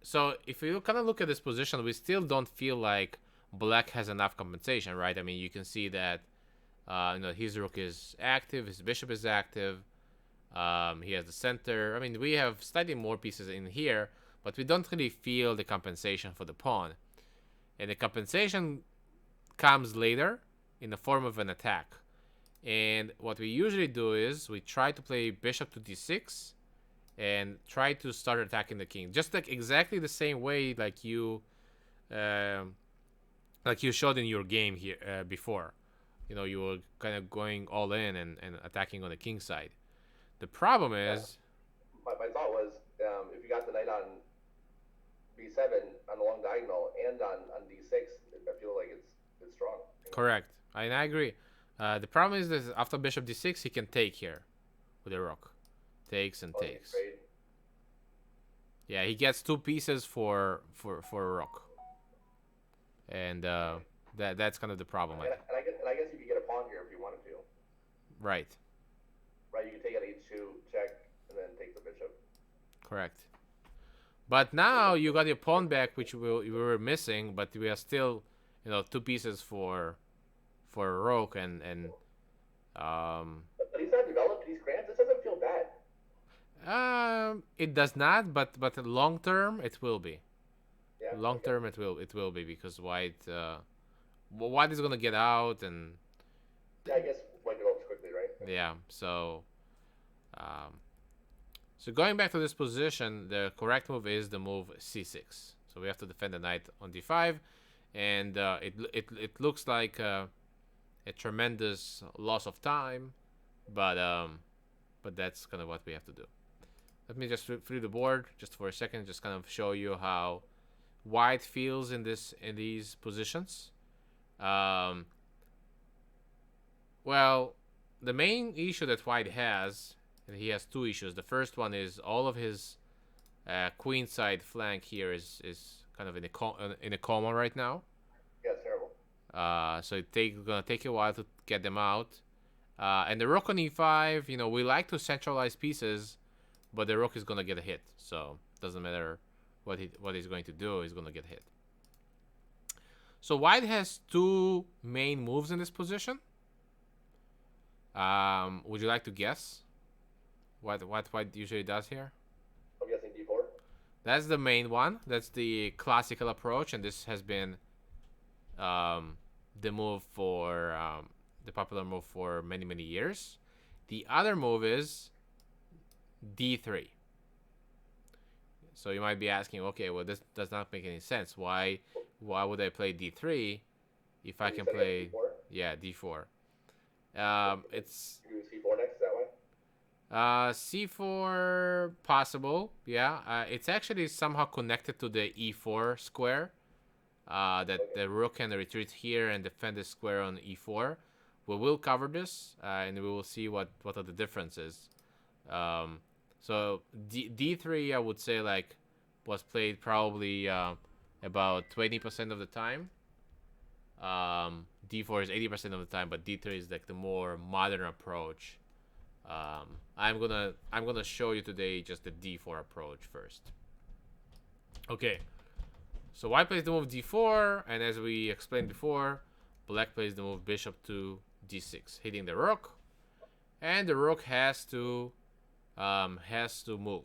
[SPEAKER 2] so if you kind of look at this position, we still don't feel like black has enough compensation, right? I mean, you can see that his rook is active, his bishop is active, he has the center. I mean, we have slightly more pieces in here, but we don't really feel the compensation for the pawn. And the compensation comes later in the form of an attack. And what we usually do is we try to play bishop to d6 and try to start attacking the king, just like exactly the same way like you showed in your game here before. You were kind of going all in and attacking on the king side. The problem is,
[SPEAKER 1] my thought was, if you got the knight on b7 on the long diagonal and on d6, I feel like it's strong.
[SPEAKER 2] Correct. I agree. The problem is that after bishop d6, he can take here with the rook. Takes and takes. Yeah, he gets 2 pieces for a rook. And that's kind of the problem.
[SPEAKER 1] And I guess you could get a pawn here if you wanted to.
[SPEAKER 2] Right.
[SPEAKER 1] Right, you could take an h2 check and then take the bishop.
[SPEAKER 2] Correct. But now you got your pawn back, which we were missing, but we are still, 2 pieces for a rook and
[SPEAKER 1] But he's not developed. He's cramped. This doesn't feel bad.
[SPEAKER 2] It does not, but long term it will be.
[SPEAKER 1] Yeah.
[SPEAKER 2] Long term it will be, because white is gonna get out and.
[SPEAKER 1] Yeah, I guess white develops quickly, right?
[SPEAKER 2] Yeah. So going back to this position, the correct move is the move c6. So So we have to defend the knight on d5, and it looks like a tremendous loss of time, but that's kind of what we have to do. Let me just free the board just for a second, just kind of show you how white feels in these positions. Well, the main issue that white has, and he has two issues. The first one is all of his queen side flank here is kind of in a coma right now.
[SPEAKER 1] Yeah, it's terrible.
[SPEAKER 2] So it's gonna take a while to get them out. And the rook on e5, we like to centralize pieces, but the rook is gonna get a hit. So it doesn't matter what he's going to do, he's gonna get hit. So white has two main moves in this position. Would you like to guess what white usually does here?
[SPEAKER 1] I'm guessing d4.
[SPEAKER 2] That's the main one. That's the classical approach, and this has been the move for the popular move for many years. The other move is d3. So you might be asking, okay, well, this does not make any sense. Why would I play d3 if I can play d4? It's
[SPEAKER 1] c4 next, is that way?
[SPEAKER 2] c4 possible, yeah. It's actually somehow connected to the e4 square. That the rook can retreat here and defend the square on e4. We will cover this, and we will see what are the differences. So d3, I would say, like, was played probably about 20% of the time. d4 is 80% of the time, but d3 is like the more modern approach. I'm gonna show you today just the d4 approach first. Okay, so white plays the move d4, and as we explained before, black plays the move bishop to d6, hitting the rook, and the rook has to move.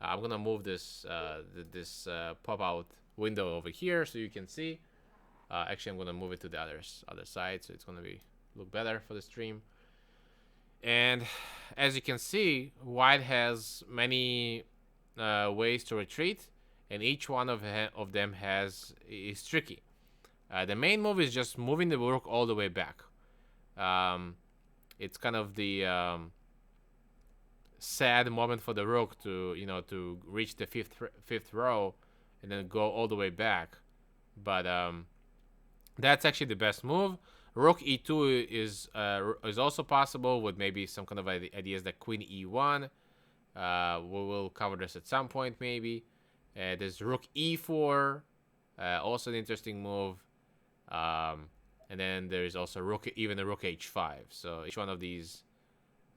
[SPEAKER 2] I'm gonna move this pop out window over here so you can see. Actually, I'm gonna move it to the other side, so it's gonna look better for the stream. And as you can see, white has many ways to retreat, and each one of them is tricky. The main move is just moving the rook all the way back. It's kind of the sad moment for the rook to reach the fifth row and then go all the way back. But that's actually the best move. Rook e2 is also possible with maybe some kind of ideas like queen e1. We will cover this at some point maybe. There's rook e4, also an interesting move. And then there's also even a rook h5. So each one of these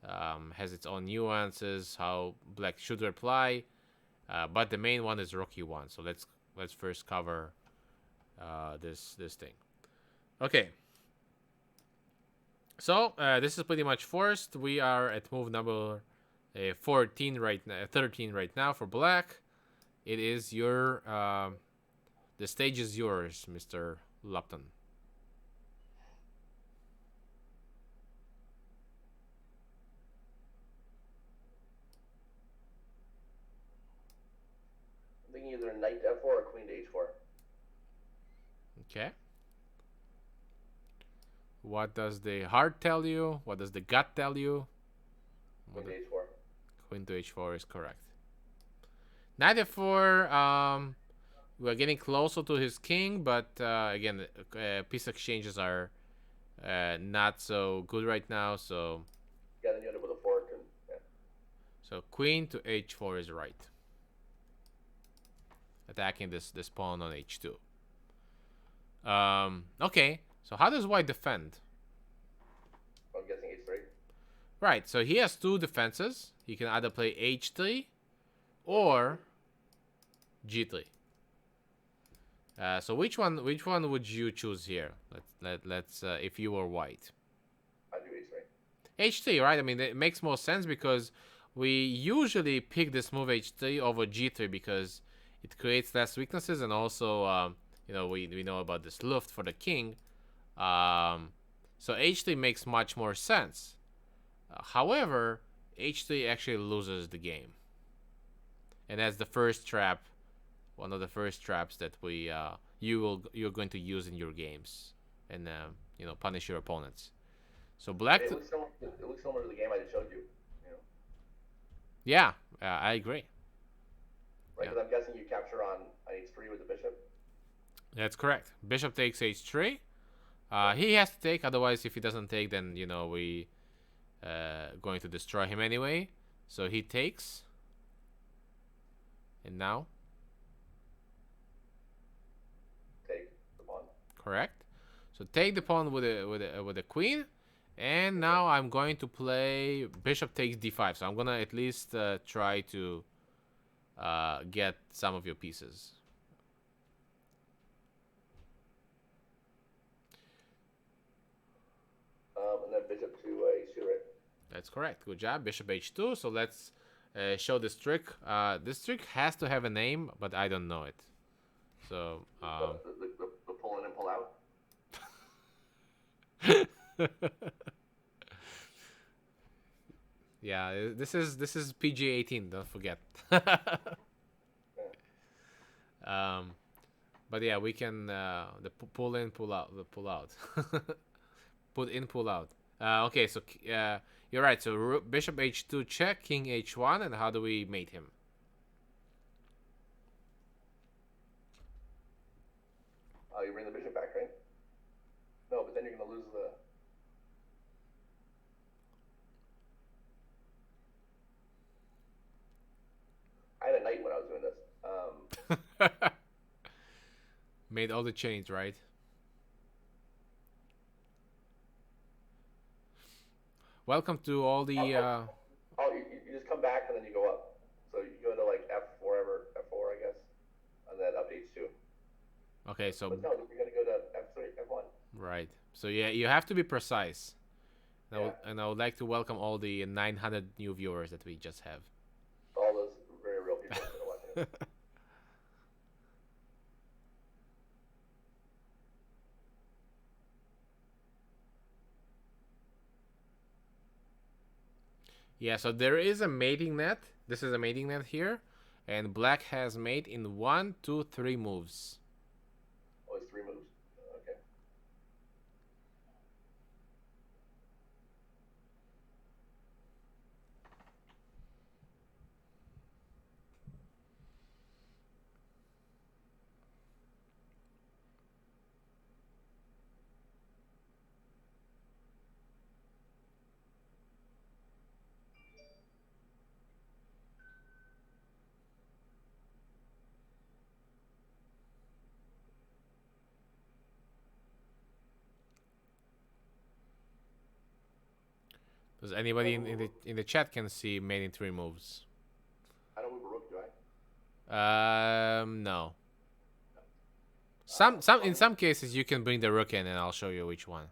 [SPEAKER 2] has its own nuances, how black should reply. But the main one is rook e1. So let's first cover this thing. Okay. So this is pretty much forced. We are at move number 13 right now for black. It is your the stage is yours, Mr. Lupton.
[SPEAKER 1] I'm thinking either knight to f4 or queen to h4.
[SPEAKER 2] Okay. What does the heart tell you? What does the gut tell you?
[SPEAKER 1] Queen to h4.
[SPEAKER 2] Queen to h4 is correct. Knight f4, we're getting closer to his king, but again, piece exchanges are not so good right now, so...
[SPEAKER 1] Yeah, then you end up with a fork. And, yeah.
[SPEAKER 2] So queen to h4 is right. Attacking this pawn on h2. Okay, so how does white defend?
[SPEAKER 1] I'm guessing h3.
[SPEAKER 2] Right, so he has two defenses. He can either play h3 or g3. So which one would you choose here? Let's if you were white.
[SPEAKER 1] I do h3.
[SPEAKER 2] h3, right? I mean, it makes more sense because we usually pick this move h3 over g3 because it creates less weaknesses, and also we know about this luft for the king. So h3 makes much more sense. However, h3 actually loses the game. And that's the first trap one of the first traps that you're going to use in your games, and punish your opponents. So black.
[SPEAKER 1] It looks similar to the game I just showed you. You know,
[SPEAKER 2] Yeah, I agree.
[SPEAKER 1] right?
[SPEAKER 2] Yeah.
[SPEAKER 1] Because I'm guessing you capture on h3 with the bishop.
[SPEAKER 2] That's correct. Bishop takes h3. He has to take, otherwise if he doesn't take, then we going to destroy him anyway. So he takes, and now
[SPEAKER 1] Take the pawn.
[SPEAKER 2] correct. So take the pawn with a queen, and now I'm going to play bishop takes d5. So I'm gonna at least try to get some of your pieces.
[SPEAKER 1] And then bishop to h2, right?
[SPEAKER 2] That's correct. Good job. Bishop h2. So let's show this trick. This trick has to have a name, but I don't know it. So
[SPEAKER 1] the pull in and pull out.
[SPEAKER 2] Yeah, this is PG 18. Don't forget. But yeah, we can the pull in, pull out, the pull out, put in, pull out. Okay, so you're right. So bishop h2 check, king h1, and how do we mate him?
[SPEAKER 1] You bring the bishop back, right? No, but then you're gonna lose the. I had a knight when I was doing this.
[SPEAKER 2] Made all the chains, right? Welcome to all the.
[SPEAKER 1] You just come back and then you go up. So you go into like F4, I guess, and then up to h2.
[SPEAKER 2] Okay, so.
[SPEAKER 1] But no, you're gonna go to F3, F1.
[SPEAKER 2] Right. So yeah, you have to be precise.
[SPEAKER 1] Yeah.
[SPEAKER 2] And I would like to welcome all the 900 new viewers that we just have.
[SPEAKER 1] All those very real people that are watching it.
[SPEAKER 2] Yeah, so there is a mating net. This is a mating net here. And black has mate in 1, 2, 3 moves.
[SPEAKER 1] Oh, it's 3 moves. Okay.
[SPEAKER 2] Does anybody in the chat can see mate in 3 moves?
[SPEAKER 1] I don't move a rook, do I?
[SPEAKER 2] No. In some cases you can bring the rook in, and I'll show you which one.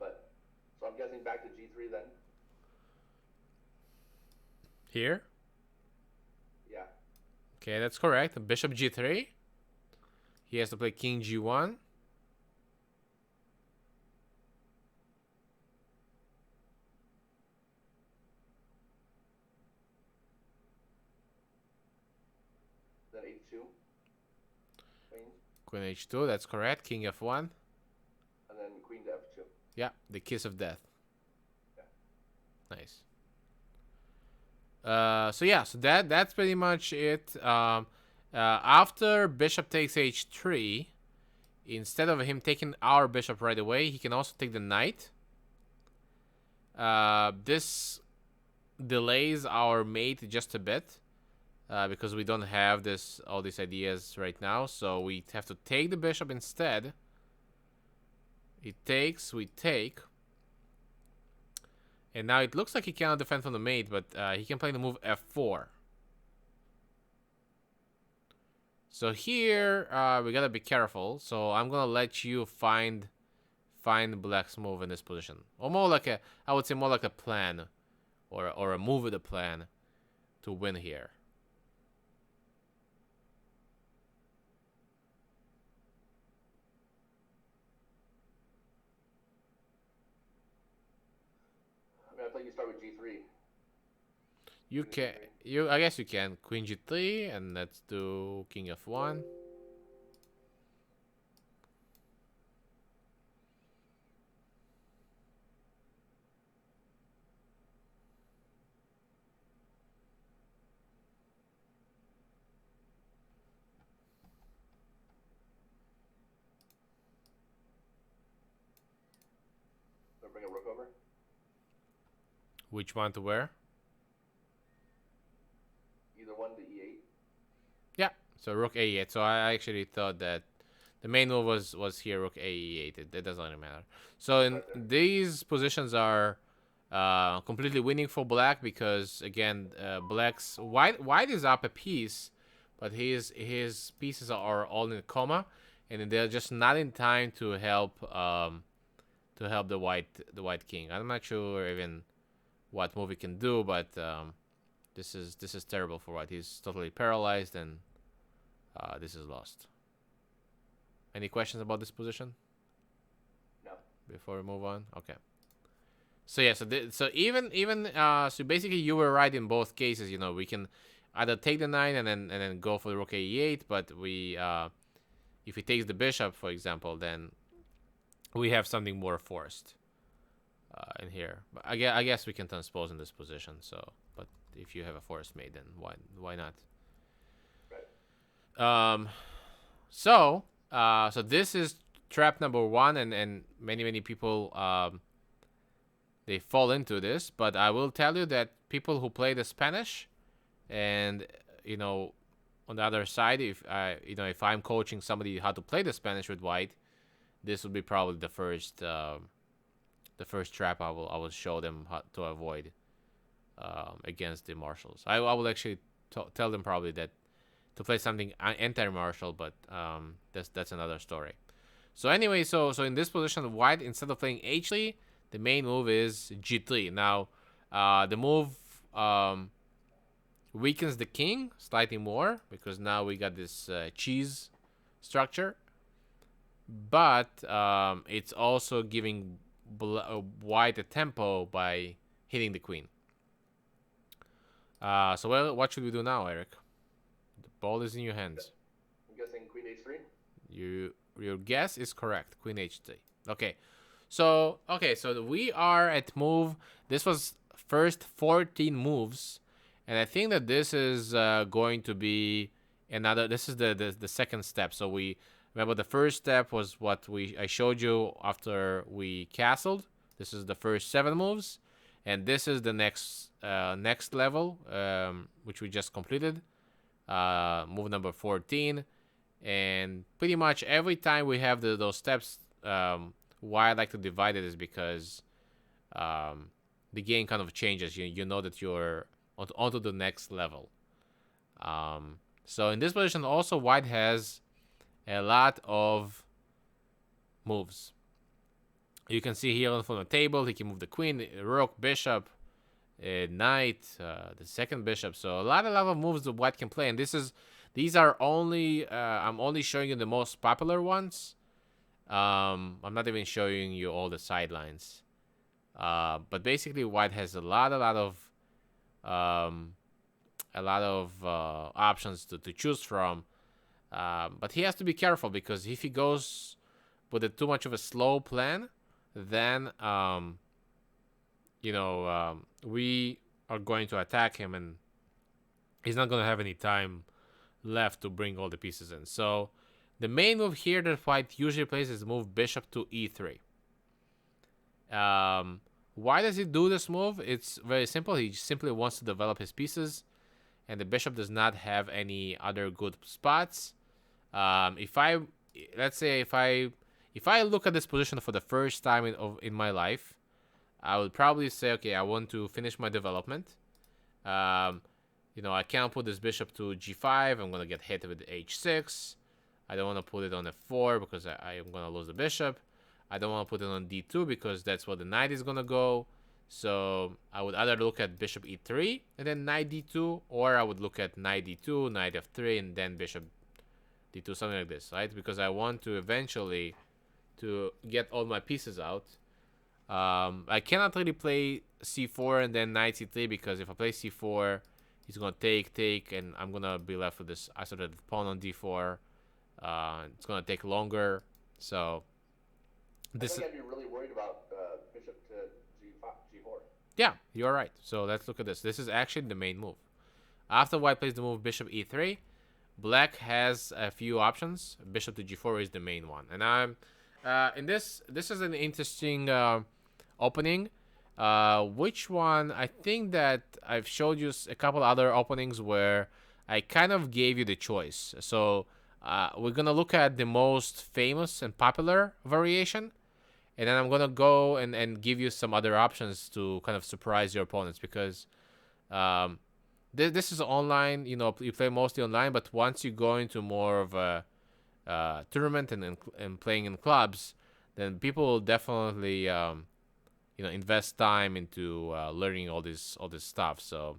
[SPEAKER 1] But so I'm guessing back to g3 then.
[SPEAKER 2] Here?
[SPEAKER 1] Yeah.
[SPEAKER 2] Okay, that's correct. Bishop g3. He has to play king g1.
[SPEAKER 1] Then h2.
[SPEAKER 2] Queen h2, that's correct. King f1.
[SPEAKER 1] And then queen to f2.
[SPEAKER 2] Yeah, the kiss of death.
[SPEAKER 1] Yeah.
[SPEAKER 2] Nice. So yeah, so that's pretty much it. After bishop takes h3, instead of him taking our bishop right away, he can also take the knight. This delays our mate just a bit. Because we don't have all these ideas right now, so we have to take the bishop instead. He takes, we take, and now it looks like he cannot defend from the mate, but he can play the move f4. So here we gotta be careful. So I'm gonna let you find black's move in this position, or more like I would say more like a plan, or a move with a plan to win here.
[SPEAKER 1] I mean, I thought you start with g3.
[SPEAKER 2] You can. I guess you can. Queen G3, and let's do King F1.
[SPEAKER 1] So bring a rook over.
[SPEAKER 2] Which one to where?
[SPEAKER 1] Either one to E8.
[SPEAKER 2] Yeah. So Rook A8. So I actually thought that the main move was here Rook A8. It doesn't really matter. So in these positions are completely winning for black because again black's white is up a piece, but his pieces are all in coma, and they're just not in time to help the white king. I'm not sure even what move he can do, but this is terrible for white. He's totally paralyzed, and this is lost. Any questions about this position?
[SPEAKER 1] No.
[SPEAKER 2] Before we move on, okay. So yeah, so even so basically you were right in both cases. You know, we can either take the knight and then go for the rook a8, but we if he takes the bishop, for example, then we have something more forced in here. But I guess we can transpose in this position. So, but if you have a forced mate, then why not?
[SPEAKER 1] Right.
[SPEAKER 2] So this is trap number one, and many people they fall into this. But I will tell you that people who play the Spanish, and you know, on the other side, if if I'm coaching somebody how to play the Spanish with white, this would be probably the first trap I will show them how to avoid against the marshals. I will actually tell them probably that to play something anti-marshal, but that's another story. So anyway, so in this position, white, instead of playing h3, the main move is g3. Now, the move weakens the king slightly more because now we got this cheese structure, but it's also giving white a tempo by hitting the queen. So what should we do now, Eric? The ball is in your hands.
[SPEAKER 1] I'm guessing queen h3.
[SPEAKER 2] Your guess is correct. Queen h3. Okay. So we are at move. This was first 14 moves, and I think that this is going to be another. This is the second step. So we remember the first step was what I showed you after we castled. This is the first 7 moves, and this is the next level, which we just completed. Move number 14, and pretty much every time we have those steps. Why I like to divide it is because the game kind of changes. You know that you're onto the next level. So in this position, also white has a lot of moves. You can see here on the table, he can move the queen, rook, bishop, knight, the second bishop. So a lot of moves that white can play, and these are only I'm only showing you the most popular ones. I'm not even showing you all the sidelines. But basically, white has a lot of options to choose from. But he has to be careful because if he goes with too much of a slow plan, then we are going to attack him, and he's not going to have any time left to bring all the pieces in. So the main move here that white usually plays is move bishop to e3. Why does he do this move? It's very simple. He simply wants to develop his pieces, and the bishop does not have any other good spots. If I look at this position for the first time in my life, I would probably say, okay, I want to finish my development. I can't put this bishop to g5. I'm gonna get hit with h6. I don't want to put it on f4 because I am going to lose the bishop. I don't want to put it on d2 because that's where the knight is going to go. So I would either look at bishop e3 and then knight d2, or I would look at knight d2, knight f3, and then bishop d2, something like this, right? Because I want to eventually to get all my pieces out. I cannot really play c4 and then knight c3, because if I play c4, he's gonna take, and I'm gonna be left with this isolated pawn on d4. It's gonna take longer, so
[SPEAKER 1] I think I'd be really worried about bishop to g4.
[SPEAKER 2] Yeah, you're right. So let's look at this. This is actually the main move. After white plays the move bishop e3, black has a few options. Bishop to g4 is the main one, and I'm in this. This is an interesting opening. Which one? I think that I've showed you a couple other openings where I kind of gave you the choice. So we're gonna look at the most famous and popular variation, and then I'm gonna go and give you some other options to kind of surprise your opponents, because this is online. You play mostly online, but once you go into more of a tournament and playing in clubs, then people will definitely invest time into learning all this stuff. So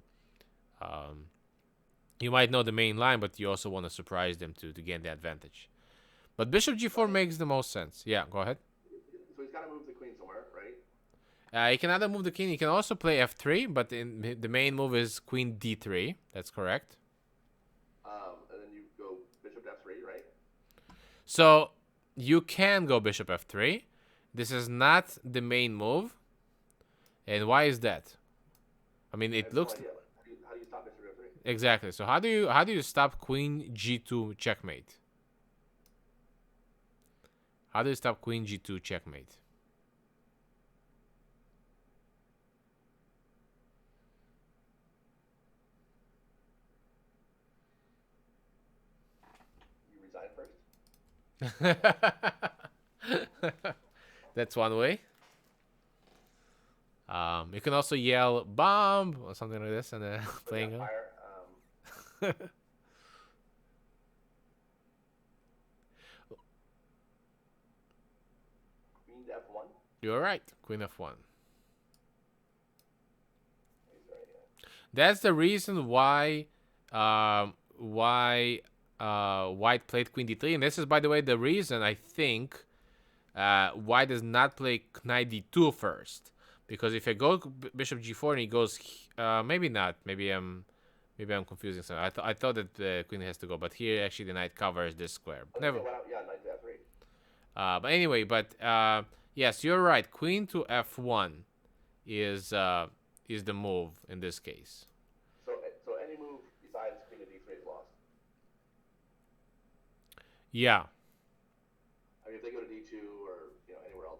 [SPEAKER 2] you might know the main line, but you also want to surprise them to gain the advantage. But bishop g4 makes the most sense. Yeah, go ahead.
[SPEAKER 1] So he's got to move the queen somewhere, right?
[SPEAKER 2] He can either move the king. He can also play f3, but the main move is queen d3. That's correct.
[SPEAKER 1] And then you go bishop f3, right?
[SPEAKER 2] So you can go bishop f3. This is not the main move. And why is that? I mean, it looks.
[SPEAKER 1] No idea. How do you stop bishop f3?
[SPEAKER 2] Exactly. So how do you stop queen g2 checkmate? How do you stop queen g2 checkmate?
[SPEAKER 1] You resign first?
[SPEAKER 2] That's one way. You can also yell bomb or something like this, and then playing it.
[SPEAKER 1] Queen to f1.
[SPEAKER 2] You're right. Queen f1. That's the reason why white played queen d3, and this is, by the way, the reason I think white does not play knight d2 first, because if I go bishop g4 and he goes, maybe not, maybe I'm confusing something. I thought that the queen has to go, but here actually the knight covers this square. Never.
[SPEAKER 1] Yeah, knight to f3.
[SPEAKER 2] But anyway, yes, you're right. Queen to f1 is the move in this case.
[SPEAKER 1] So any move besides queen to d3 is lost.
[SPEAKER 2] Yeah.
[SPEAKER 1] I mean, if they go to d2 or anywhere else.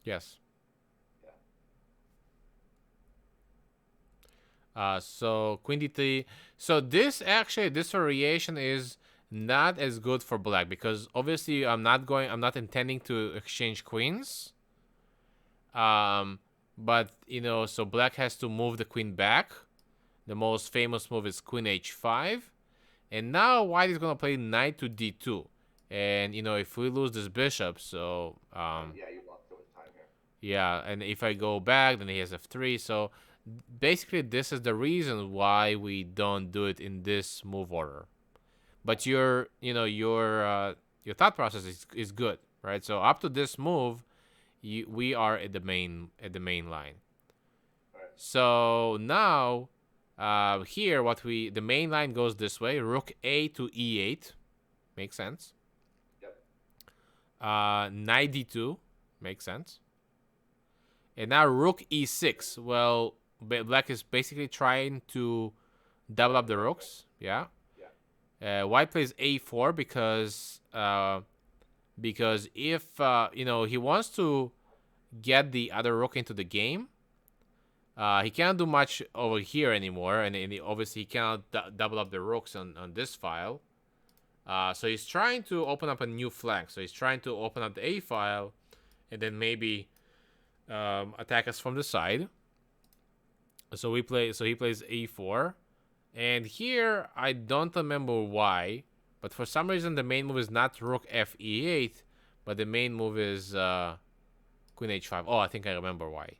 [SPEAKER 2] Yes.
[SPEAKER 1] Yeah.
[SPEAKER 2] So queen d3. So this variation is not as good for black, because obviously I'm not intending to exchange queens. But so black has to move the queen back. The most famous move is queen h5, and now white is gonna play knight to d2. And if we lose this bishop, so
[SPEAKER 1] yeah, you lost so much time here.
[SPEAKER 2] Yeah, and if I go back, then he has f3. So basically, this is the reason why we don't do it in this move order. But your thought process is good, right? So up to this move, we are at the main line.
[SPEAKER 1] Right.
[SPEAKER 2] So now, here the main line goes this way: rook a to e8, makes sense.
[SPEAKER 1] Yep.
[SPEAKER 2] Knight d2 makes sense. And now rook e6. Well, black is basically trying to double up the rooks. Yeah. White plays a4 because if he wants to get the other rook into the game, he can't do much over here anymore, and obviously he cannot double up the rooks on this file. So he's trying to open up a new flank. So he's trying to open up the a file, and then maybe attack us from the side. So he plays a4, and here I don't remember why, but for some reason the main move is not rook f e8, but the main move is queen h5. Oh, I think I remember why.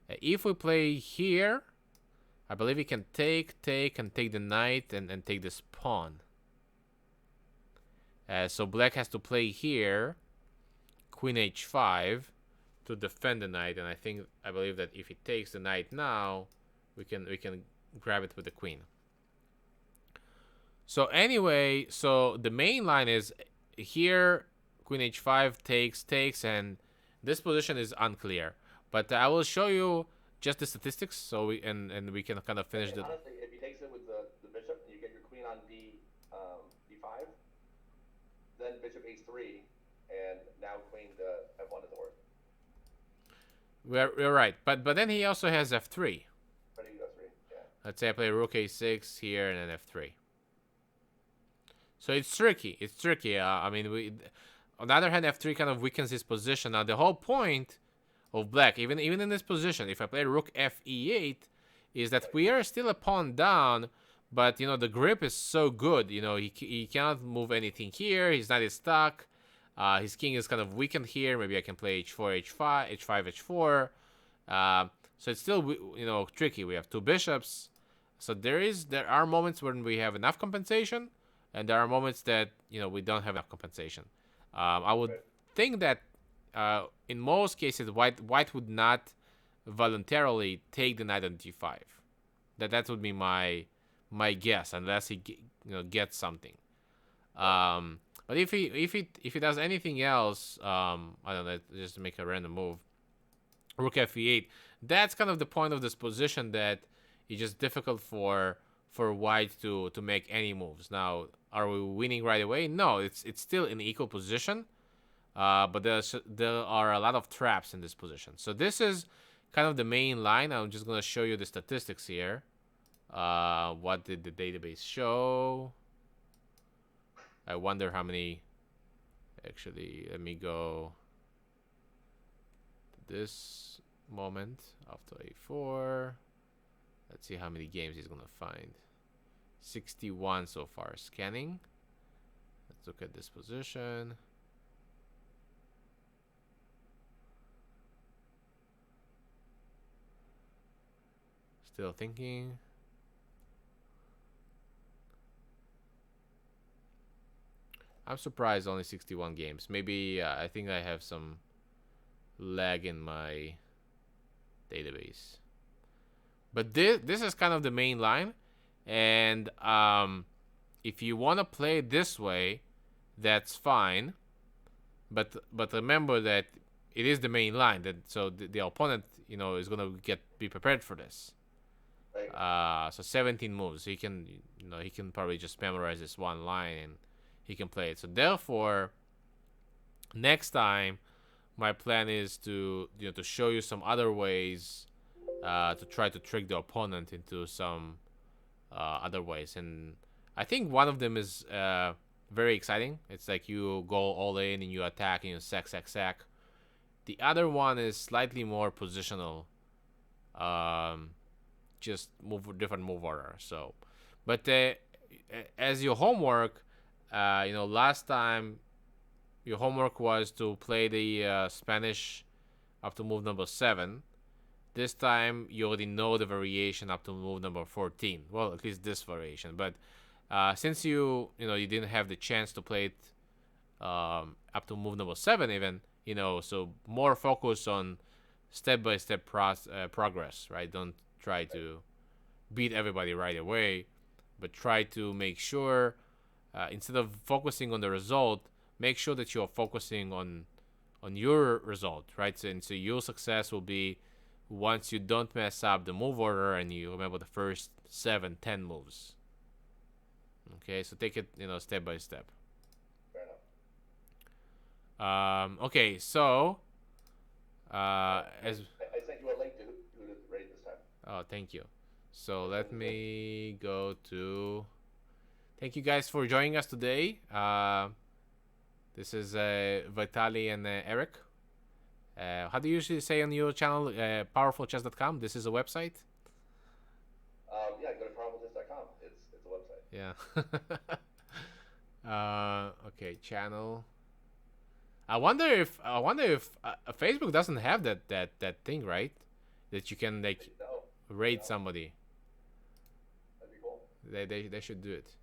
[SPEAKER 2] If we play here, I believe he can take and take the knight and take this pawn. So black has to play here queen h5 to defend the knight, and I believe that if he takes the knight now, we can grab it with the queen. So anyway, so the main line is here, queen h5 takes, and this position is unclear. But I will show you just the statistics, so we can kind of finish the.
[SPEAKER 1] Honestly, if he takes it with the bishop, you get your queen on d5, then bishop h3, and now queen to f1 doesn't work.
[SPEAKER 2] We're right, but then he also has f3.
[SPEAKER 1] But he f3, yeah.
[SPEAKER 2] Let's say I play rook a6 here and then f3. So it's tricky. It's tricky. I mean, on the other hand, f3 kind of weakens his position. Now the whole point of black, even in this position, if I play rook f e8, is that we are still a pawn down, but you know the grip is so good. You know he cannot move anything here. His knight is stuck. His king is kind of weakened here. Maybe I can play h4, h5, h5, h4. So it's still tricky. We have two bishops. So there are moments when we have enough compensation, and there are moments that we don't have enough compensation. I would think that in most cases white would not voluntarily take the knight on d5. That would be my guess, unless he gets something. But if he does anything else, I don't know, just to make a random move, rook f8, that's kind of the point of this position, that it's just difficult for white to make any moves. Now, are we winning right away? No, it's still in equal position, but there are a lot of traps in this position. So this is kind of the main line. I'm just gonna show you the statistics here. What did the database show? I wonder how many. Actually, let me go to this moment after a4. Let's see how many games he's gonna find. 61 so far. Scanning. Let's look at this position. Still thinking. I'm surprised only 61 games. Maybe I think I have some lag in my database. But this is kind of the main line, and if you want to play it this way, that's fine. But remember that it is the main line. So the opponent is gonna be prepared for this. So 17 moves. He can probably just memorize this one line and he can play it. So therefore, next time, my plan is to show you some other ways to try to trick the opponent into some other ways. And I think one of them is very exciting. It's like you go all in and you attack and you sack. The other one is slightly more positional. Just different move order. So, but as your homework, last time your homework was to play the Spanish up to move number 7. This time you already know the variation up to move number 14. Well, at least this variation. But since you didn't have the chance to play it up to move number 7 even, so more focus on step-by-step progress, right? Don't try to beat everybody right away, but try to make sure, instead of focusing on the result, make sure that you're focusing on your result, right? So your success will be once you don't mess up the move order and you remember the first 7-10 moves. Okay, so take it step by step.
[SPEAKER 1] Fair enough.
[SPEAKER 2] Okay, so
[SPEAKER 1] I sent you a link to who to rate this time.
[SPEAKER 2] Oh, thank you. So let me go to. Thank you guys for joining us today. This is Vitaly and Eric. How do you usually say on your channel, powerfulchess.com? This is a website?
[SPEAKER 1] Yeah, go to powerfulchess.com. It's a website.
[SPEAKER 2] Yeah. Okay, channel. I wonder if Facebook doesn't have that thing, right? That you can rate somebody.
[SPEAKER 1] That'd be cool.
[SPEAKER 2] They should do it.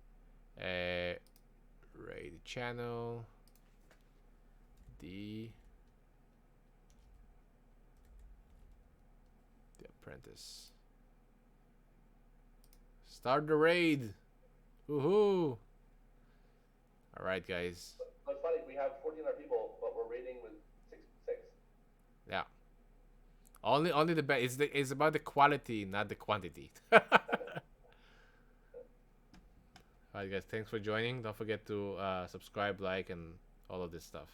[SPEAKER 2] Rate channel. Apprentice. Start the raid. Woohoo! All right, guys.
[SPEAKER 1] So it's funny. We have 1,400 people, but we're raiding with six.
[SPEAKER 2] Yeah. Only the best. It's about the quality, not the quantity. Alright, guys. Thanks for joining. Don't forget to subscribe, like, and all of this stuff.